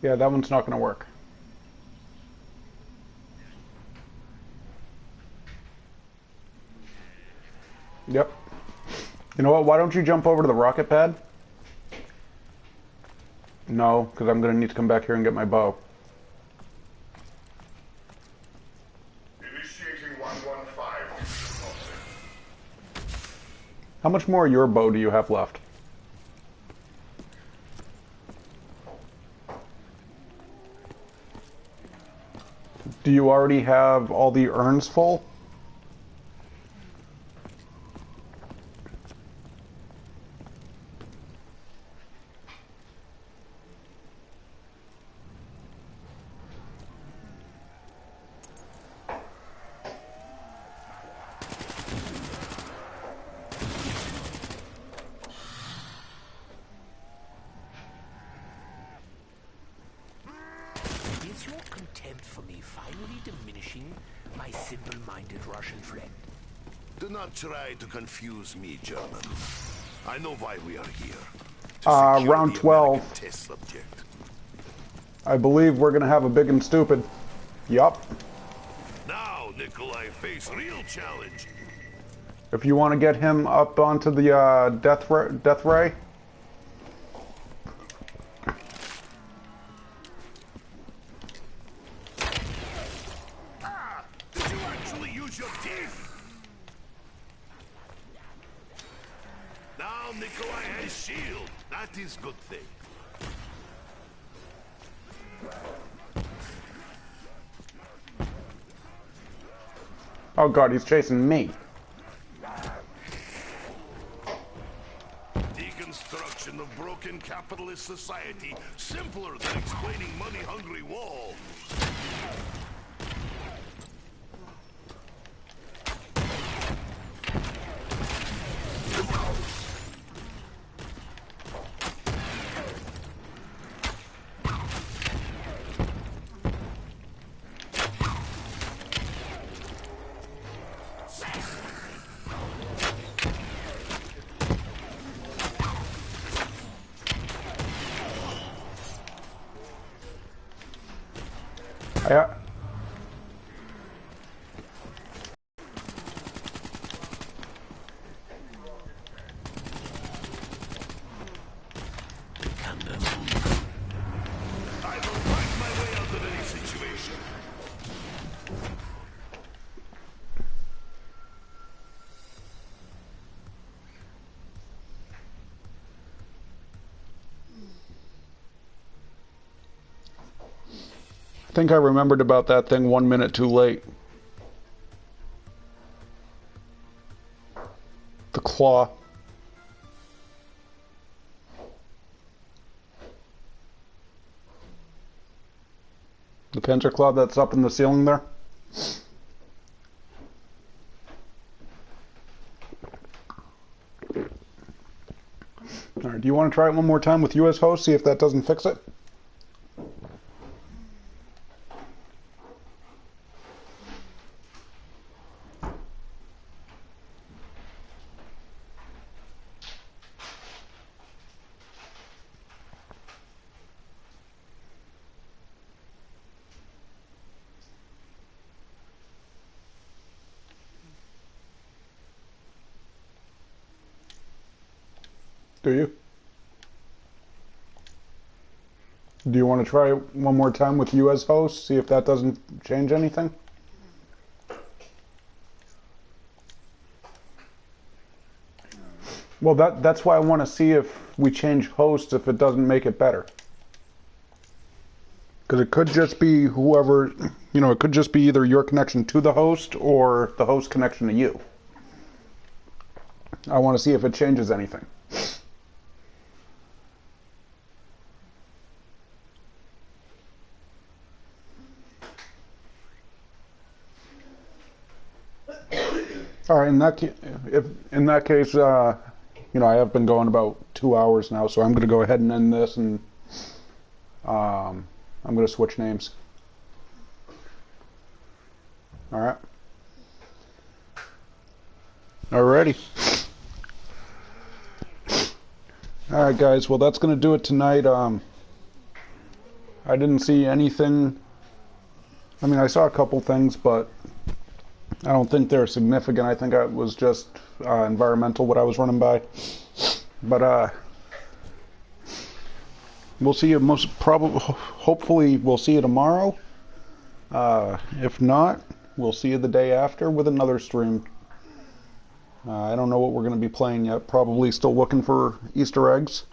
Yeah, that one's not going to work. Yep. You know what? Why don't you jump over to the rocket pad? No, because I'm going to need to come back here and get my bow. Initiating 115. How much more of your bow do you have left? Do you already have all the urns full? Is your contempt for me finally diminishing, my simple-minded Russian friend? Do not try to confuse me, German. I know why we are here. To secure Round the 12. American test subject. I believe we're going to have a big and stupid. Yup. Now, Nikolai, face real challenge. If you want to get him up onto the death ray. Did you actually use your teeth? Now Now Nikolai has shield. That is good thing. Oh god, he's chasing me. Deconstruction of broken capitalist society. Simpler than explaining money-hungry walls. Yeah. I will fight my way out of any situation. I think I remembered about that thing 1 minute too late. The claw. The pincer claw that's up in the ceiling there. Alright, do you want to try it one more time with US host, see if that doesn't fix it? Do you? Do you want to try it one more time with you as host, see if that doesn't change anything? Well, that's why I want to see if we change host, if it doesn't make it better. Because it could just be whoever, you know, it could just be either your connection to the host or the host connection to you. I want to see if it changes anything. All right, in that case, you know, I have been going about 2 hours now, so I'm going to go ahead and end this, and I'm going to switch names. All right. Alrighty. All right, guys. Well, that's going to do it tonight. I didn't see anything. I mean, I saw a couple things, but I don't think they're significant. I think it was just environmental what I was running by. But we'll see you hopefully we'll see you tomorrow. If not, we'll see you the day after with another stream. I don't know what we're going to be playing yet. Probably still looking for Easter eggs.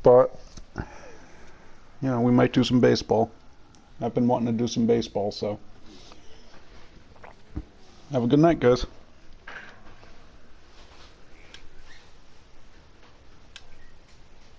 But, you know, we might do some baseball. I've been wanting to do some baseball, so. Have a good night, guys.